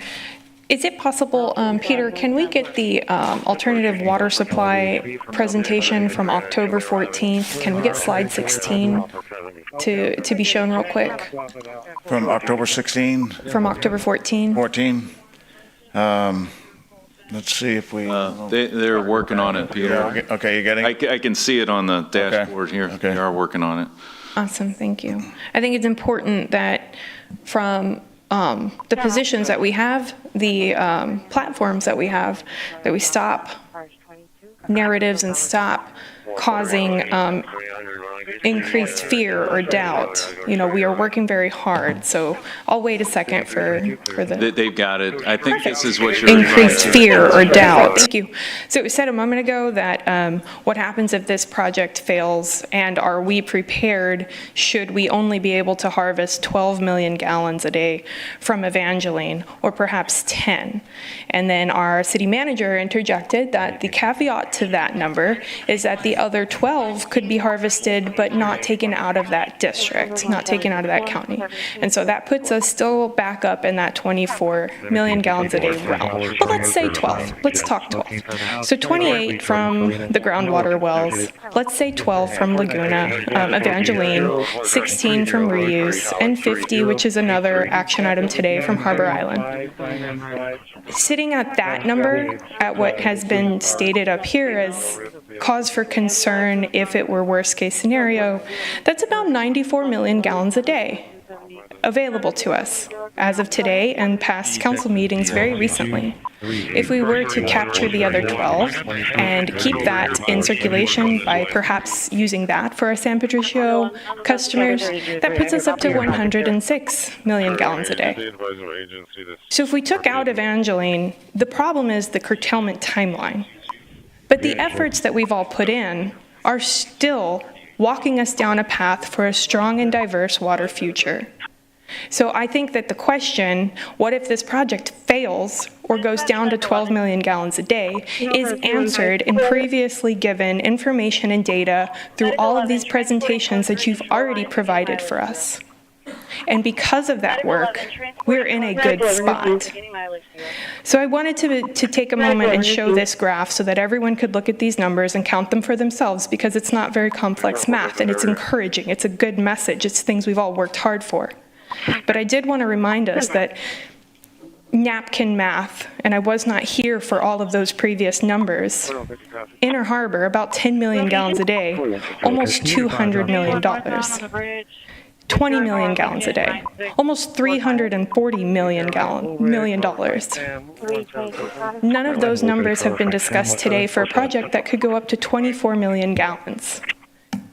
Speaker 15: Is it possible, Peter, can we get the alternative water supply presentation from October 14th? Can we get slide 16 to be shown real quick?
Speaker 6: From October 16?
Speaker 15: From October 14?
Speaker 6: 14. Let's see if we...
Speaker 5: They're working on it, Peter.
Speaker 6: Okay, you getting it?
Speaker 5: I can see it on the dashboard here.
Speaker 6: Okay.
Speaker 5: They are working on it.
Speaker 15: Awesome, thank you. I think it's important that from the positions that we have, the platforms that we have, that we stop narratives and stop causing increased fear or doubt. You know, we are working very hard, so I'll wait a second for the...
Speaker 5: They've got it. I think this is what you're...
Speaker 15: Increased fear or doubt. Thank you. So it was said a moment ago that what happens if this project fails, and are we prepared should we only be able to harvest 12 million gallons a day from Evangeline, or perhaps 10? And then our city manager interjected that the caveat to that number is that the other 12 could be harvested but not taken out of that district, not taken out of that county. And so that puts us still back up in that 24 million gallons a day realm. But let's say 12. Let's talk 12. So 28 from the groundwater wells. Let's say 12 from Laguna, Evangeline, 16 from reuse, and 50, which is another action item today, from Harbor Island. Sitting at that number, at what has been stated up here as cause for concern if it were worst case scenario, that's about 94 million gallons a day available to us as of today and past council meetings very recently. If we were to capture the other 12 and keep that in circulation by perhaps using that for our San Patricio customers, that puts us up to 106 million gallons a day. So if we took out Evangeline, the problem is the curtailment timeline. But the efforts that we've all put in are still walking us down a path for a strong and diverse water future. So I think that the question, what if this project fails or goes down to 12 million gallons a day, is answered in previously given information and data through all of these presentations that you've already provided for us. And because of that work, we're in a good spot. So I wanted to take a moment and show this graph so that everyone could look at these numbers and count them for themselves, because it's not very complex math, and it's encouraging. It's a good message. It's things we've all worked hard for. But I did want to remind us that napkin math, and I was not here for all of those previous numbers, Inner Harbor, about 10 million gallons a day, almost $200 million. 20 million gallons a day, almost $340 million. None of those numbers have been discussed today for a project that could go up to 24 million gallons.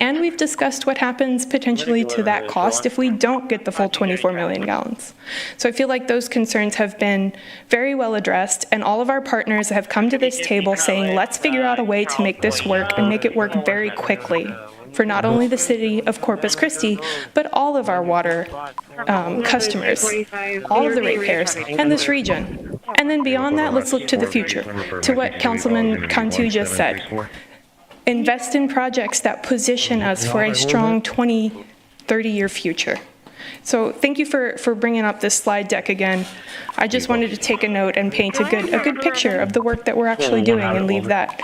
Speaker 15: And we've discussed what happens potentially to that cost if we don't get the full 24 million gallons. So I feel like those concerns have been very well addressed, and all of our partners have come to this table saying, let's figure out a way to make this work and make it work very quickly for not only the city of Corpus Christi, but all of our water customers, all of the ratepayers, and this region. And then beyond that, let's look to the future, to what Councilman Cantu just said. Invest in projects that position us for a strong 20, 30-year future. So thank you for bringing up this slide deck again. I just wanted to take a note and paint a good picture of the work that we're actually doing and leave that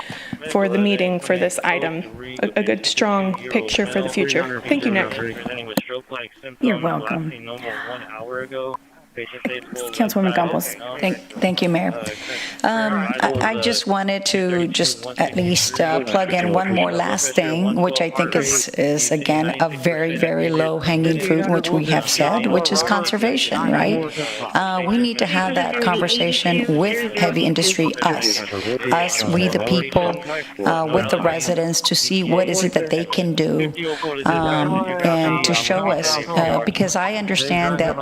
Speaker 15: for the meeting for this item, a good strong picture for the future. Thank you, Nick.
Speaker 3: You're welcome. Councilwoman Campos.
Speaker 4: Thank you, Mayor. I just wanted to at least plug in one more last thing, which I think is again, a very, very low-hanging fruit, which we have said, which is conservation, right? We need to have that conversation with heavy industry, us, we the people, with the residents, to see what is it that they can do, and to show us, because I understand that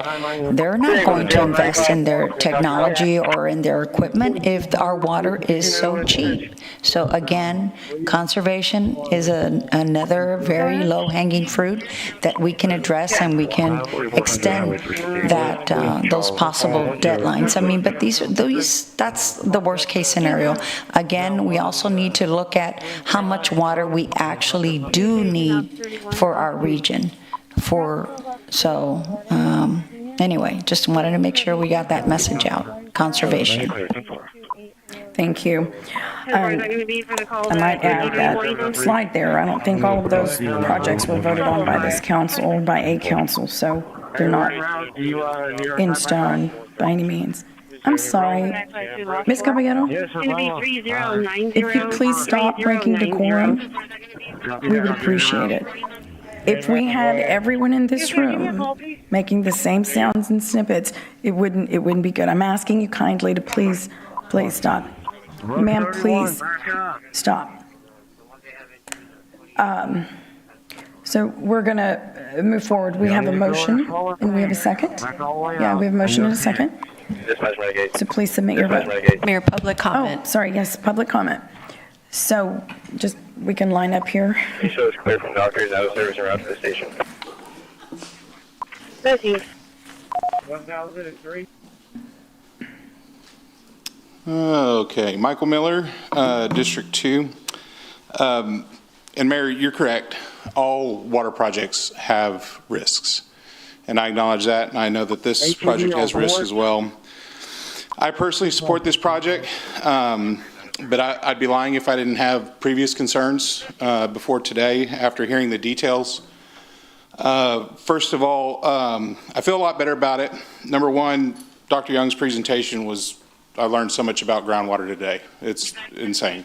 Speaker 4: they're not going to invest in their technology or in their equipment if our water is so cheap. So again, conservation is another very low-hanging fruit that we can address, and we can extend that those possible deadlines. I mean, but that's the worst-case scenario. Again, we also need to look at how much water we actually do need for our region. Anyway, just wanted to make sure we got that message out. Conservation.
Speaker 3: Thank you. I might add that slide there. I don't think all of those projects were voted on by this council, by a council, so they're not in stone by any means. I'm sorry. Ms. Caballero? If you'd please stop breaking decorum, we would appreciate it. If we had everyone in this room making the same sounds and snippets, it wouldn't be good. I'm asking you kindly to please stop. Ma'am, please stop. So we're going to move forward. We have a motion, and we have a second. Yeah, we have a motion and a second. So please submit your vote.
Speaker 16: Mayor, public comment.
Speaker 3: Oh, sorry, yes, public comment. So just, we can line up here.
Speaker 9: Show is clear from doctors out of service and route to the station.
Speaker 17: 1003. Okay, Michael Miller, District 2. And Mayor, you're correct. All water projects have risks. And I acknowledge that, and I know that this project has risks as well. I personally support this project. But I'd be lying if I didn't have previous concerns before today after hearing the details. First of all, I feel a lot better about it. Number one, Dr. Young's presentation I learned so much about groundwater today. It's insane.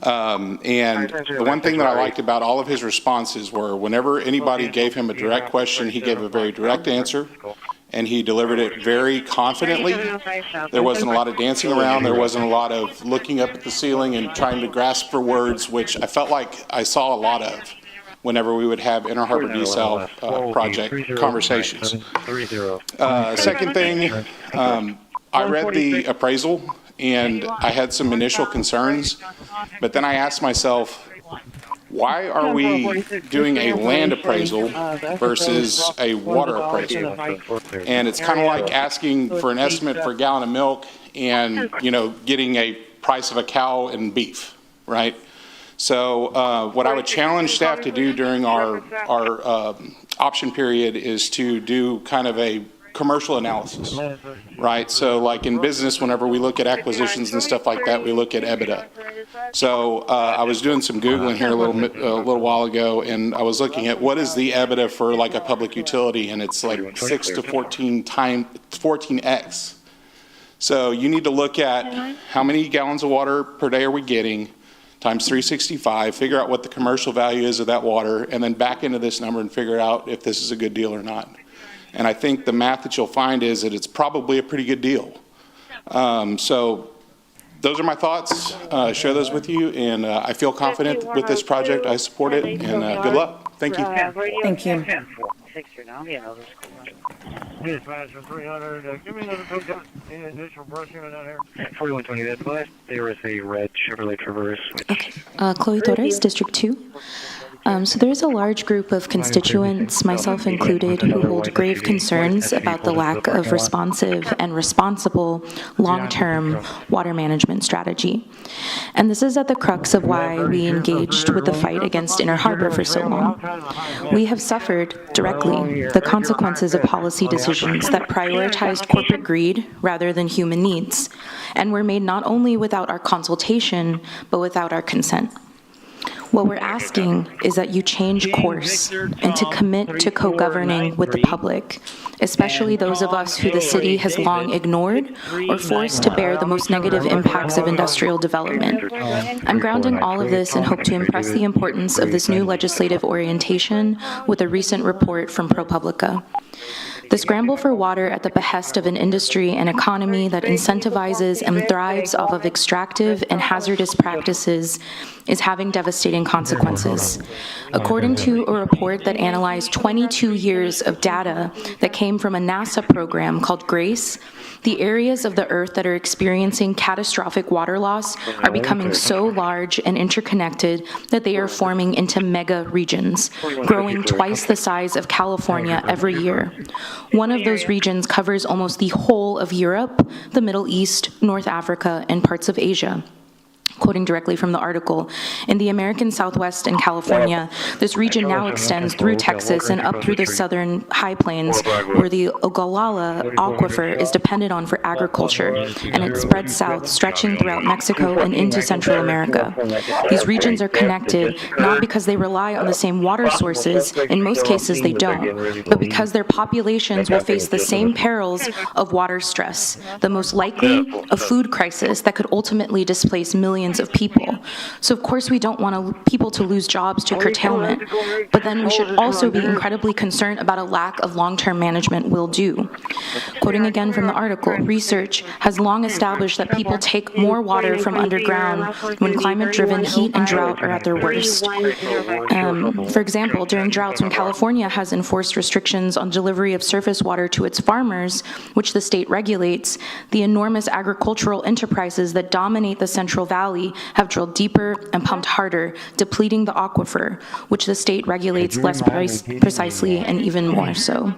Speaker 17: And the one thing that I liked about all of his responses were whenever anybody gave him a direct question, he gave a very direct answer. And he delivered it very confidently. There wasn't a lot of dancing around. There wasn't a lot of looking up at the ceiling and trying to grasp for words, which I felt like I saw a lot of whenever we would have Inner Harbor desal project conversations. Second thing, I read the appraisal and I had some initial concerns, but then I asked myself, Why are we doing a land appraisal versus a water appraisal? And it's kind of like asking for an estimate for a gallon of milk and, getting a price of a cow and beef, right? So what I would challenge staff to do during our option period is to do kind of a commercial analysis, right? So like in business, whenever we look at acquisitions and stuff like that, we look at EBITDA. So I was doing some Googling here a little while ago, and I was looking at what is the EBITDA for like a public utility, and it's like 6 to 14x. So you need to look at how many gallons of water per day are we getting, times 365, figure out what the commercial value is of that water, and then back into this number and figure out if this is a good deal or not. And I think the math that you'll find is that it's probably a pretty good deal. So those are my thoughts. Share those with you, and I feel confident with this project. I support it, and good luck. Thank you.
Speaker 3: Thank you.
Speaker 10: Give me another code down. Initial brushing down here. 4120, that last there was a red Chevrolet Traverse.
Speaker 16: Okay. Chloe Torres, District 2. So there's a large group of constituents, myself included, who hold grave concerns about the lack of responsive and responsible long-term water management strategy. And this is at the crux of why we engaged with the fight against Inner Harbor for so long. We have suffered directly the consequences of policy decisions that prioritized corporate greed rather than human needs, and were made not only without our consultation, but without our consent. What we're asking is that you change course and to commit to co-governing with the public, especially those of us who the city has long ignored or forced to bear the most negative impacts of industrial development. I'm grounding all of this and hope to impress the importance of this new legislative orientation with a recent report from ProPublica. The scramble for water at the behest of an industry and economy that incentivizes and thrives off of extractive and hazardous practices is having devastating consequences. According to a report that analyzed 22 years of data that came from a NASA program called GRACE, the areas of the Earth that are experiencing catastrophic water loss are becoming so large and interconnected that they are forming into mega regions, growing twice the size of California every year. One of those regions covers almost the whole of Europe, the Middle East, North Africa, and parts of Asia. Quoting directly from the article, in the American Southwest and California, this region now extends through Texas and up through the southern high plains, where the Ogallala aquifer is dependent on for agriculture, and it spreads south, stretching throughout Mexico and into Central America. These regions are connected not because they rely on the same water sources, in most cases they don't, but because their populations will face the same perils of water stress, the most likely a food crisis that could ultimately displace millions of people. So of course we don't want people to lose jobs to curtailment, but then we should also be incredibly concerned about a lack of long-term management will do. Quoting again from the article, research has long established that people take more water from underground when climate-driven heat and drought are at their worst. For example, during droughts when California has enforced restrictions on delivery of surface water to its farmers, which the state regulates, the enormous agricultural enterprises that dominate the Central Valley have drilled deeper and pumped harder, depleting the aquifer, which the state regulates less precisely and even more so.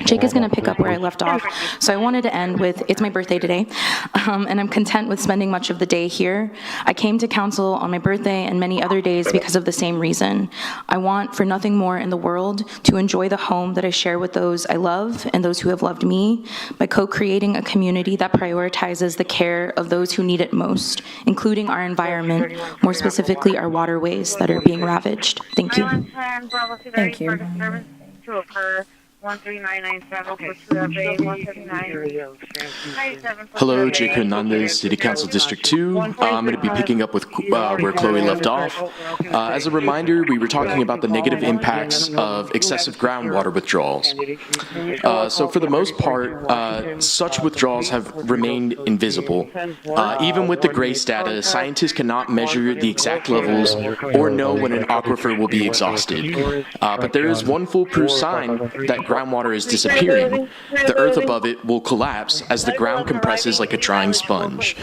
Speaker 16: Jake is going to pick up where I left off, so I wanted to end with, it's my birthday today, and I'm content with spending much of the day here. I came to council on my birthday and many other days because of the same reason. I want for nothing more in the world to enjoy the home that I share with those I love and those who have loved me by co-creating a community that prioritizes the care of those who need it most, including our environment, more specifically our waterways that are being ravaged. Thank you.
Speaker 3: Thank you.
Speaker 10: 13979.
Speaker 18: Hello, Jake Hernandez, City Council District 2. I'm going to be picking up with where Chloe left off. As a reminder, we were talking about the negative impacts of excessive groundwater withdrawals. So for the most part, such withdrawals have remained invisible. Even with the GRACE data, scientists cannot measure the exact levels or know when an aquifer will be exhausted. But there is one foolproof sign that groundwater is disappearing, the earth above it will collapse as the ground compresses like a drying sponge.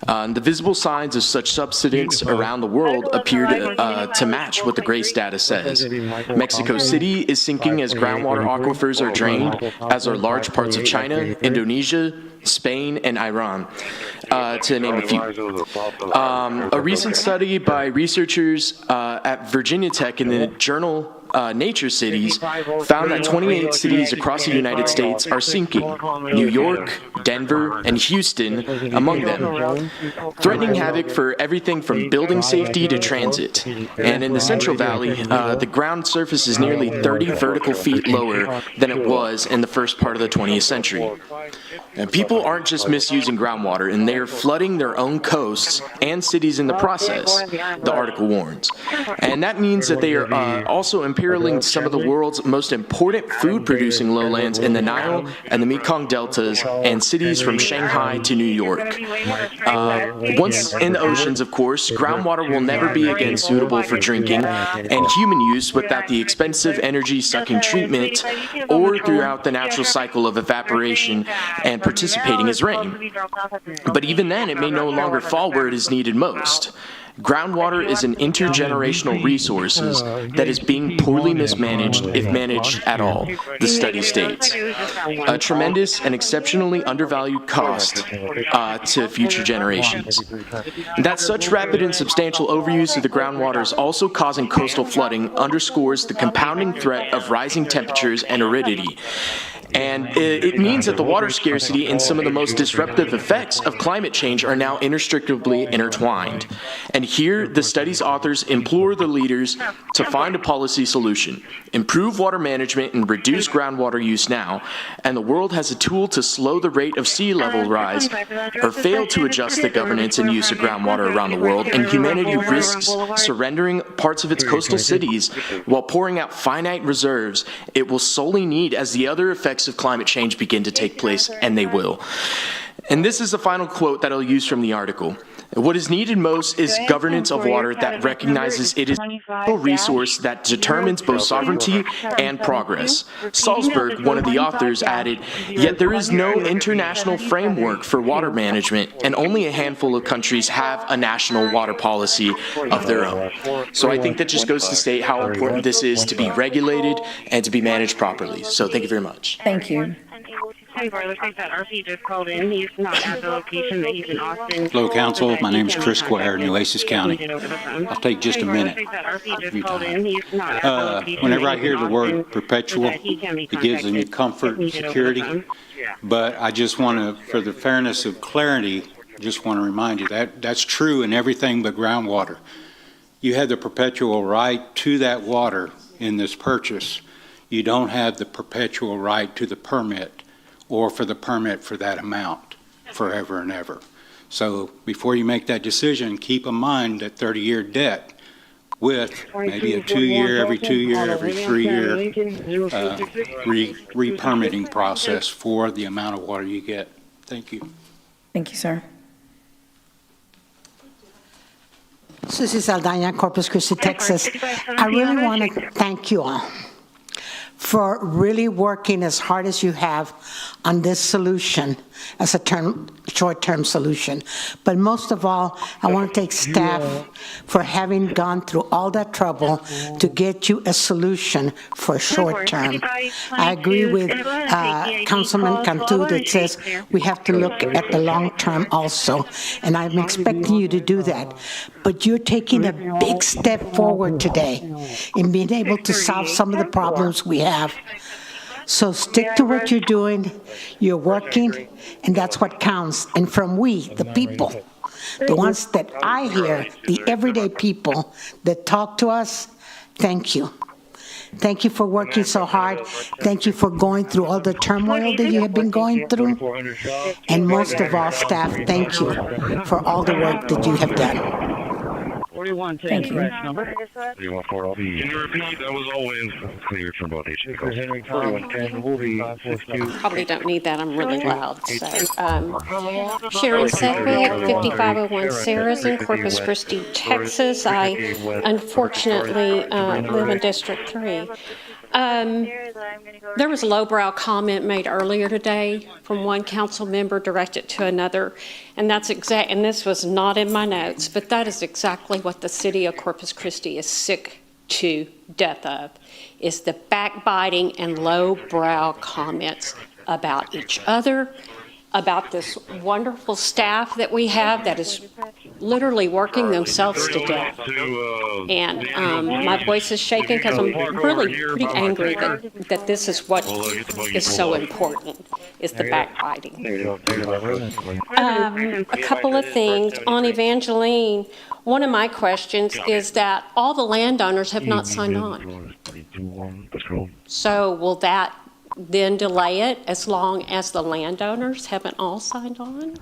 Speaker 18: The visible signs of such subsidence around the world appear to match what the GRACE data says. Mexico City is sinking as groundwater aquifers are drained, as are large parts of China, Indonesia, Spain, and Iran, to name a few. A recent study by researchers at Virginia Tech in the journal Nature Cities found that 28 cities across the United States are sinking, New York, Denver, and Houston among them, threatening havoc for everything from building safety to transit. And in the Central Valley, the ground surface is nearly 30 vertical feet lower than it was in the first part of the 20th century. And people aren't just misusing groundwater, and they're flooding their own coasts and cities in the process, the article warns. And that means that they are also imperiling some of the world's most important food-producing lowlands in the Nile and the Mekong deltas and cities from Shanghai to New York. Once in the oceans, of course, groundwater will never be again suitable for drinking and human use without the expensive energy-sucking treatment or throughout the natural cycle of evaporation and participating as rain. But even then, it may no longer fall where it is needed most. Groundwater is an intergenerational resource that is being poorly mismanaged, if managed at all, the study states. A tremendous and exceptionally undervalued cost to future generations. That such rapid and substantial overuse of the groundwater is also causing coastal flooding underscores the compounding threat of rising temperatures and aridity. And it means that the water scarcity and some of the most disruptive effects of climate change are now inextricably intertwined. And here, the study's authors implore the leaders to find a policy solution, improve water management and reduce groundwater use now, and the world has a tool to slow the rate of sea level rise or fail to adjust the governance and use of groundwater around the world, and humanity risks surrendering parts of its coastal cities while pouring out finite reserves it will solely need as the other effects of climate change begin to take place, and they will. And this is the final quote that I'll use from the article. What is needed most is governance of water that recognizes it is a resource that determines both sovereignty and progress. Salzberg, one of the authors, added, "Yet there is no international framework for water management, and only a handful of countries have a national water policy of their own." So I think that just goes to state how important this is to be regulated and to be managed properly. So thank you very much.
Speaker 3: Thank you.
Speaker 19: Looks like that RP just called in. He's not at the location, that he's in Austin.
Speaker 20: Hello, Council. My name is Chris Squire, Nueces County. I'll take just a minute of your time. Whenever I hear the word perpetual, it gives me comfort and security. But I just want to, for the fairness of clarity, just want to remind you that that's true in everything but groundwater. You have the perpetual right to that water in this purchase. You don't have the perpetual right to the permit or for the permit for that amount forever and ever. So before you make that decision, keep in mind that 30-year debt with maybe a 2-year, every 2-year, every 3-year re-permitting process for the amount of water you get. Thank you.
Speaker 3: Thank you, sir.
Speaker 21: Susie Saldana, Corpus Christi, Texas. I really want to thank you all for really working as hard as you have on this solution as a short-term solution. But most of all, I want to thank staff for having gone through all that trouble to get you a solution for short-term. I agree with Councilman Cantu that says we have to look at the long-term also, and I'm expecting you to do that. But you're taking a big step forward today in being able to solve some of the problems we have. So stick to what you're doing, you're working, and that's what counts. And from we, the people, the ones that I hear, the everyday people that talk to us, thank you. Thank you for working so hard. Thank you for going through all the turmoil that you have been going through. And most of all, staff, thank you for all the work that you have done.
Speaker 3: Thank you.
Speaker 10: Can you repeat? That was always cleared from both vehicles.
Speaker 22: Probably don't need that. I'm really loud. So, Sharon Sedgwick, 5501 Sarah's in Corpus Christi, Texas. I unfortunately live in District 3. There was a lowbrow comment made earlier today from one council member directed to another, and and this was not in my notes, but that is exactly what the city of Corpus Christi is sick to death of, is the backbiting and lowbrow comments about each other, about this wonderful staff that we have that is literally working themselves to death. And my voice is shaking because I'm really pretty angry that this is what is so important, is the backbiting. A couple of things. On Evangeline, one of my questions is that all the landowners have not signed on. So will that then delay it as long as the landowners haven't all signed on?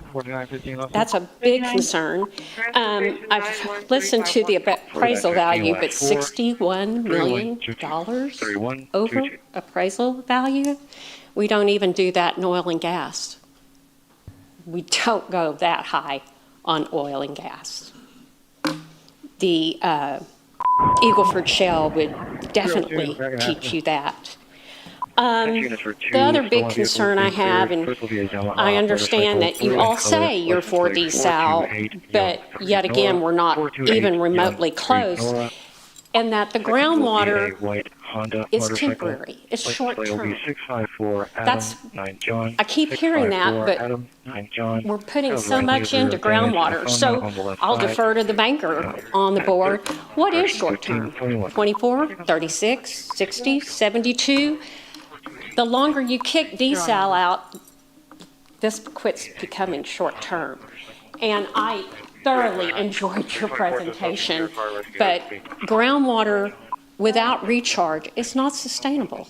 Speaker 22: That's a big concern. I've listened to the appraisal value, but $61 million over appraisal value? We don't even do that in oil and gas. We don't go that high on oil and gas. The Eagle Ford Shale would definitely teach you that. The other big concern I have, and I understand that you all say you're for desal, but yet again, we're not even remotely close, and that the groundwater is temporary, it's short-term. I keep hearing that, but we're putting so much into groundwater, so I'll defer to the banker on the board. What is short-term? 24, 36, 60, 72? The longer you kick desal out, this quits becoming short-term. And I thoroughly enjoyed your presentation, but groundwater without recharge is not sustainable.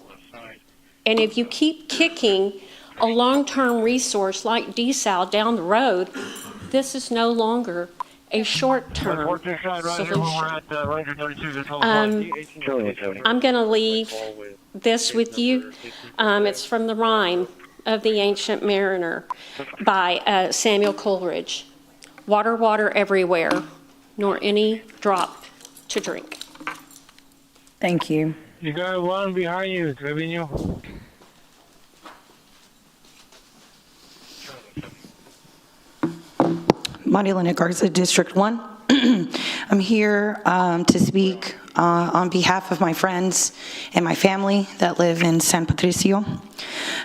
Speaker 22: And if you keep kicking a long-term resource like desal down the road, this is no longer a short-term solution. I'm going to leave this with you. It's from the Rhyme of the Ancient Mariner by Samuel Coleridge. Water, water everywhere, nor any drop to drink.
Speaker 3: Thank you.
Speaker 10: You got one behind you, Trevino.
Speaker 1: Marilena Garza, District 1. I'm here to speak on behalf of my friends and my family that live in San Patricio.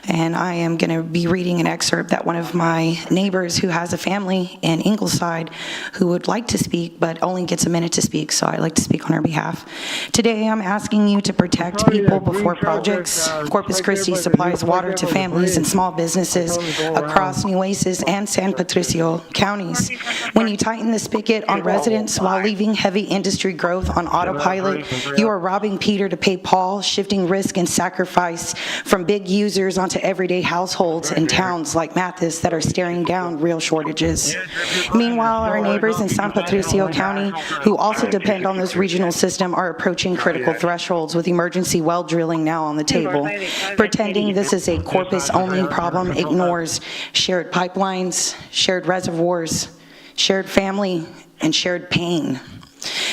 Speaker 1: And I am going to be reading an excerpt that one of my neighbors who has a family in Ingleside who would like to speak but only gets a minute to speak, so I'd like to speak on her behalf. Today I'm asking you to protect people before projects. Corpus Christi supplies water to families and small businesses across Nueces and San Patricio counties. When you tighten the spigot on residents while leaving heavy industry growth on autopilot, you are robbing Peter to pay Paul, shifting risk and sacrifice from big users onto everyday households in towns like Mathis that are staring down real shortages. Meanwhile, our neighbors in San Patricio County, who also depend on this regional system, are approaching critical thresholds with emergency well drilling now on the table. Pretending this is a Corpus-only problem ignores shared pipelines, shared reservoirs, shared family, and shared pain.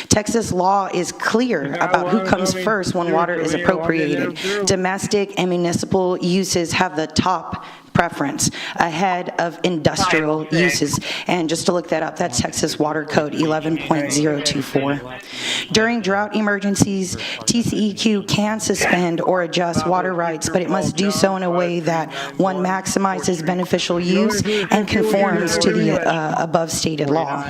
Speaker 1: Texas law is clear about who comes first when water is appropriated. Domestic and municipal uses have the top preference ahead of industrial uses. And just to look that up, that's Texas Water Code 11.024. During drought emergencies, TCEQ can suspend or adjust water rights, but it must do so in a way that, one, maximizes beneficial use and conforms to the above stated law.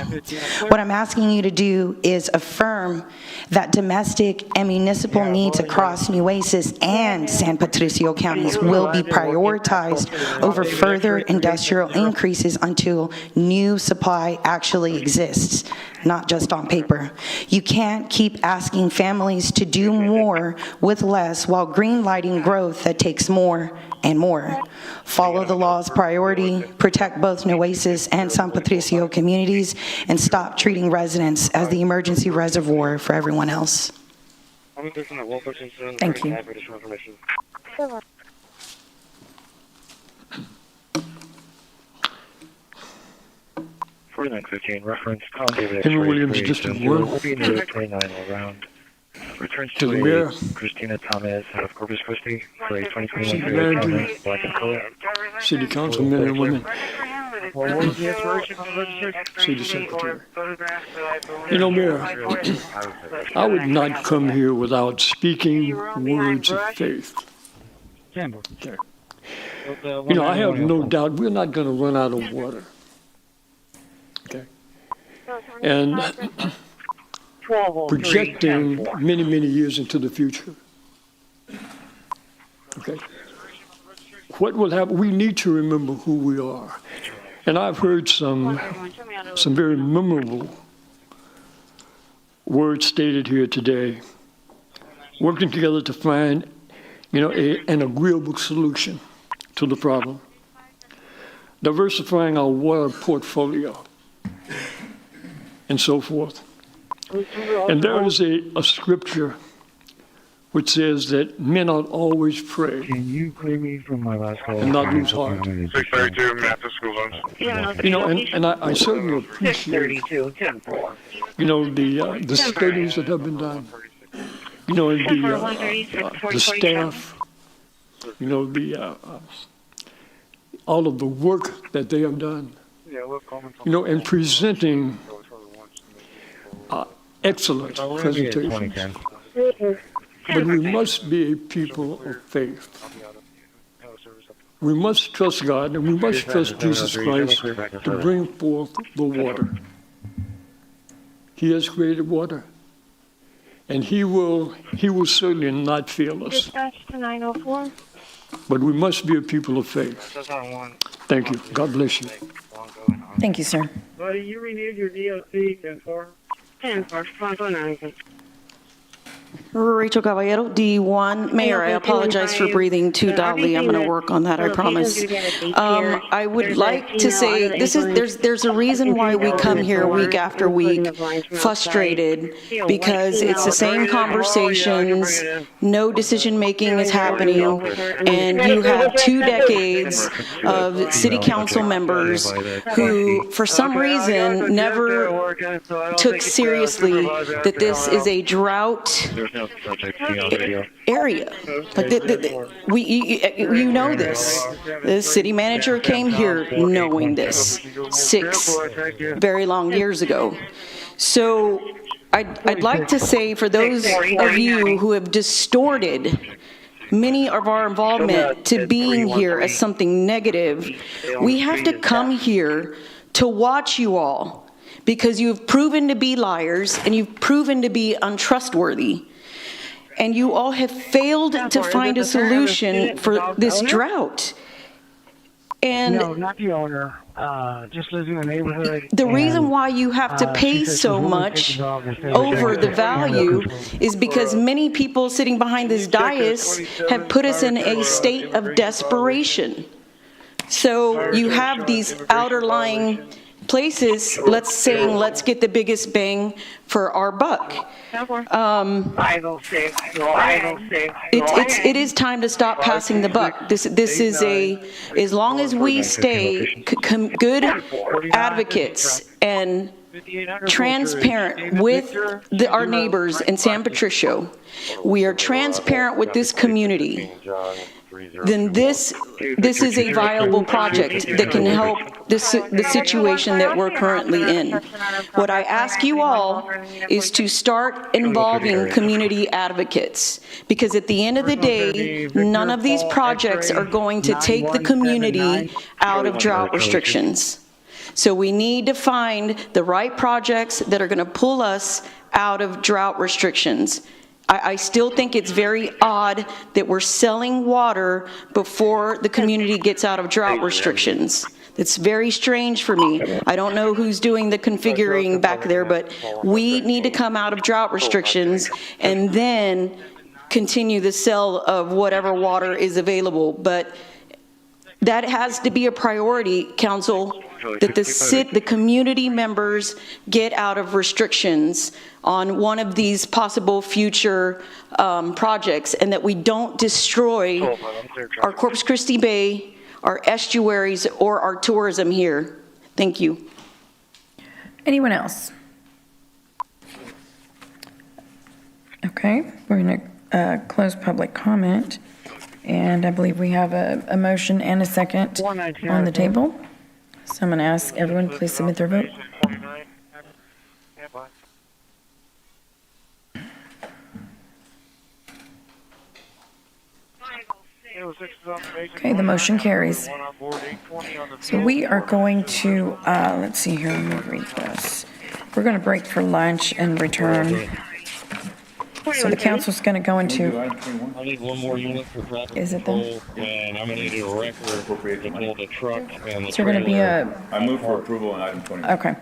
Speaker 1: What I'm asking you to do is affirm that domestic and municipal needs across Nueces and San Patricio counties will be prioritized over further industrial increases until new supply actually exists, not just on paper. You can't keep asking families to do more with less while greenlighting growth that takes more and more. Follow the law's priority, protect both Nueces and San Patricio communities, and stop treating residents as the emergency reservoir for everyone else.
Speaker 3: Thank you.
Speaker 10: 4915, reference Tom David
Speaker 7: Henry Williams, District 1.
Speaker 10: Will be near 29 all around. Returns
Speaker 7: to the mayor.
Speaker 10: Christina Thomas of Corpus Christi for a 2021
Speaker 7: City
Speaker 10: period of
Speaker 7: manager,
Speaker 10: black and color.
Speaker 7: city councilmen and women,
Speaker 10: What was the inspiration for the legislature?
Speaker 7: city secretary. You know, Mayor, I would not come here without speaking words of faith. Okay. You know, I have no doubt we're not going to run out of water. Okay. And projecting many, many years into the future. Okay. What will happen? We need to remember who we are. And I've heard some very memorable words stated here today, working together to find, an agreeable solution to the problem, diversifying our water portfolio, and so forth. And there is a scripture which says that men ought always pray.
Speaker 10: Can you clear me from my last call?
Speaker 7: And not lose heart.
Speaker 9: 632 Mathis School Zones.
Speaker 7: And I certainly appreciate, the studies that have been done, and the staff, all of the work that they have done, and presenting excellent presentations. But we must be a people of faith. We must trust God, and we must trust Jesus Christ to bring forth the water. He has created water, and He will certainly not fail us.
Speaker 19: Dispatch to 904.
Speaker 7: But we must be a people of faith. Thank you. God bless you.
Speaker 3: Thank you, sir.
Speaker 10: Buddy, you renewed your DOC 10-4.
Speaker 19: 10-4,
Speaker 1: Rachel Caballero, D1. Mayor, I apologize for breathing too loudly. I'm going to work on that, I promise. I would like to say there's a reason why we come here week after week frustrated, because it's the same conversations, no decision making is happening, and you have 2 decades of city council members who, for some reason, never took seriously that this is a drought area. Like you know this. The city manager came here knowing this 6 very long years ago. So I'd like to say, for those of you who have distorted many of our involvement to being here as something negative, we have to come here to watch you all, because you've proven to be liars and you've proven to be untrustworthy. And you all have failed to find a solution for this drought. And
Speaker 10: no, not the owner. Just lives in the neighborhood.
Speaker 1: The reason why you have to pay so much over the value is because many people sitting behind this dais have put us in a state of desperation. So you have these outerlying places, let's get the biggest bang for our buck. It is time to stop passing the buck. This is as long as we stay good advocates and transparent with our neighbors in San Patricio, we are transparent with this community, then this is a viable project that can help the situation that we're currently in. What I ask you all is to start involving community advocates, because at the end of the day, none of these projects are going to take the community out of drought restrictions. So we need to find the right projects that are going to pull us out of drought restrictions. I still think it's very odd that we're selling water before the community gets out of drought restrictions. It's very strange for me. I don't know who's doing the configuring back there, but we need to come out of drought restrictions and then continue the sale of whatever water is available. But that has to be a priority, council, that the community members get out of restrictions on one of these possible future projects, and that we don't destroy our Corpus Christi Bay, our estuaries, or our tourism here. Thank you.
Speaker 3: Anyone else? Okay, we're going to close public comment, and I believe we have a motion and a second on the table. So I'm going to ask everyone, please submit their vote. Okay, the motion carries. So we are going to, let's see here, let me read this. We're going to break for lunch and return. So the council's going to go into,
Speaker 10: I need one more unit for traffic
Speaker 3: is it them?
Speaker 10: control, and I'm gonna need a record to pull the truck and the
Speaker 3: Is there going to be a,
Speaker 6: I move for approval on item 20.
Speaker 3: okay.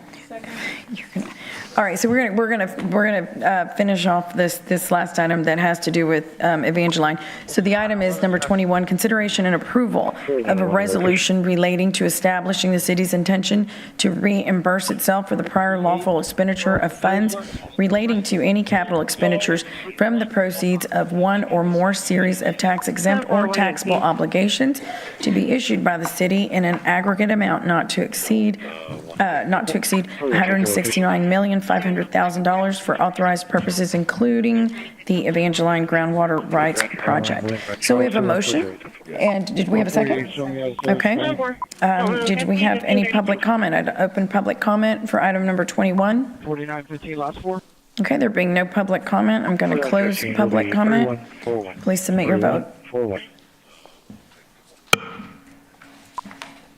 Speaker 3: All right, so we're gonna finish off this last item that has to do with Evangeline. So the item is number 21, consideration and approval of a resolution relating to establishing the city's intention to reimburse itself for the prior lawful expenditure of funds relating to any capital expenditures from the proceeds of one or more series of tax exempt or taxable obligations to be issued by the city in an aggregate amount not to exceed $169,500,000 for authorized purposes, including the Evangeline Groundwater Rights Project. So we have a motion, and did we have a second? Okay. Did we have any public comment? I'd open public comment for item number 21.
Speaker 10: 4915 lots 4.
Speaker 3: Okay, there being no public comment, I'm going to close public comment. Please submit your vote.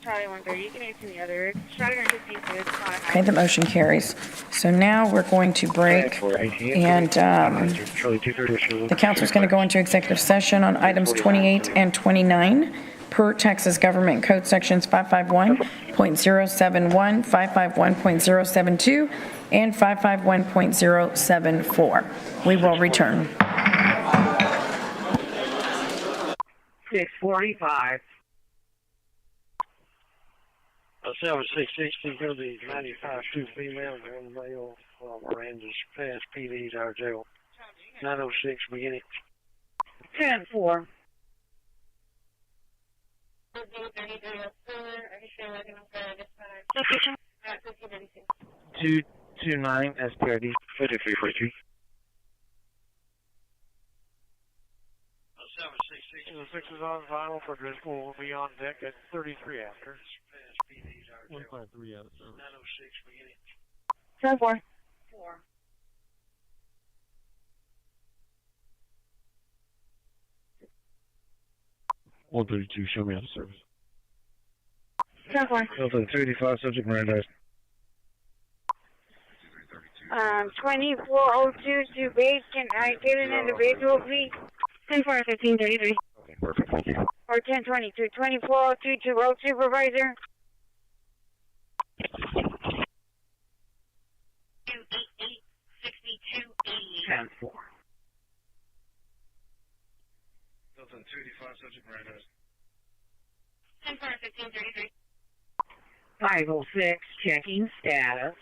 Speaker 19: Charlie 130, you can answer the other. Charlie 156.
Speaker 3: Okay, the motion carries. So now we're going to break, and the council's going to go into executive session on items 28 and 29 per Texas Government Code Sections 551.071, 551.072, and 551.074. We will return.
Speaker 10: 645. 7660 for the 95 2 female, 1 male, Miranda's past PD's our jail. 906 beginning.
Speaker 19: 10-4.
Speaker 10: 229 SPRD 5342. 766 is on final for Driscoll. Will be on deck at 33 after. 153 out of 906 beginning.
Speaker 19: 10-4. 4.
Speaker 10: 132, show me out of service.
Speaker 19: 10-4.
Speaker 10: Delta 285, subject Miranda.
Speaker 19: 2402 to base. Can I get an individual, please? 10-4, 1533.
Speaker 10: Okay, perfect, thank you.
Speaker 19: Or 1022, 2402 to road supervisor.
Speaker 10: 10-4. Delta 285, subject Miranda.
Speaker 19: 10-4, 1533.
Speaker 10: 506, checking status.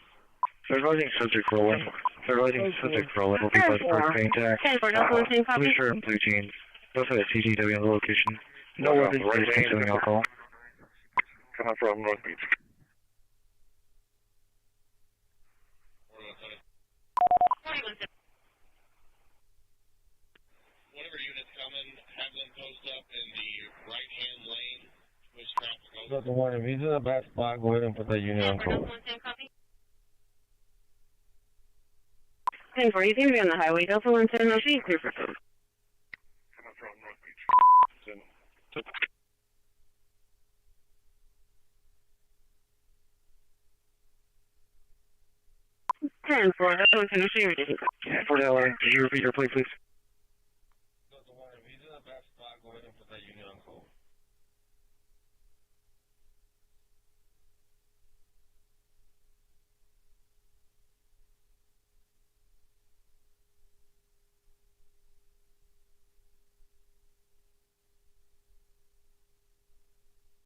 Speaker 10: Third lighting subject rolling. Third lighting subject rolling. Will be by the first main tax.
Speaker 19: 10-4, no solution copy.
Speaker 10: Blue shirt, blue jeans. Both at CCW on the location. No evidence is consuming alcohol. Coming from North Beach.
Speaker 11: Whatever units coming, have them post up in the right-hand lane, which traffic goes.
Speaker 10: Delta 1, if he's in a bad spot, go ahead and put that unit on hold.
Speaker 19: 10-4, he's going to be on the highway. Delta 110, no, she's clear for food.
Speaker 11: Coming from North Beach.
Speaker 19: 10-4, Delta 110, no, she's ridiculous.
Speaker 10: Yeah, for the LR, could you repeat your plate, please?
Speaker 11: Delta 1, if he's in a bad spot, go ahead and put that unit on hold.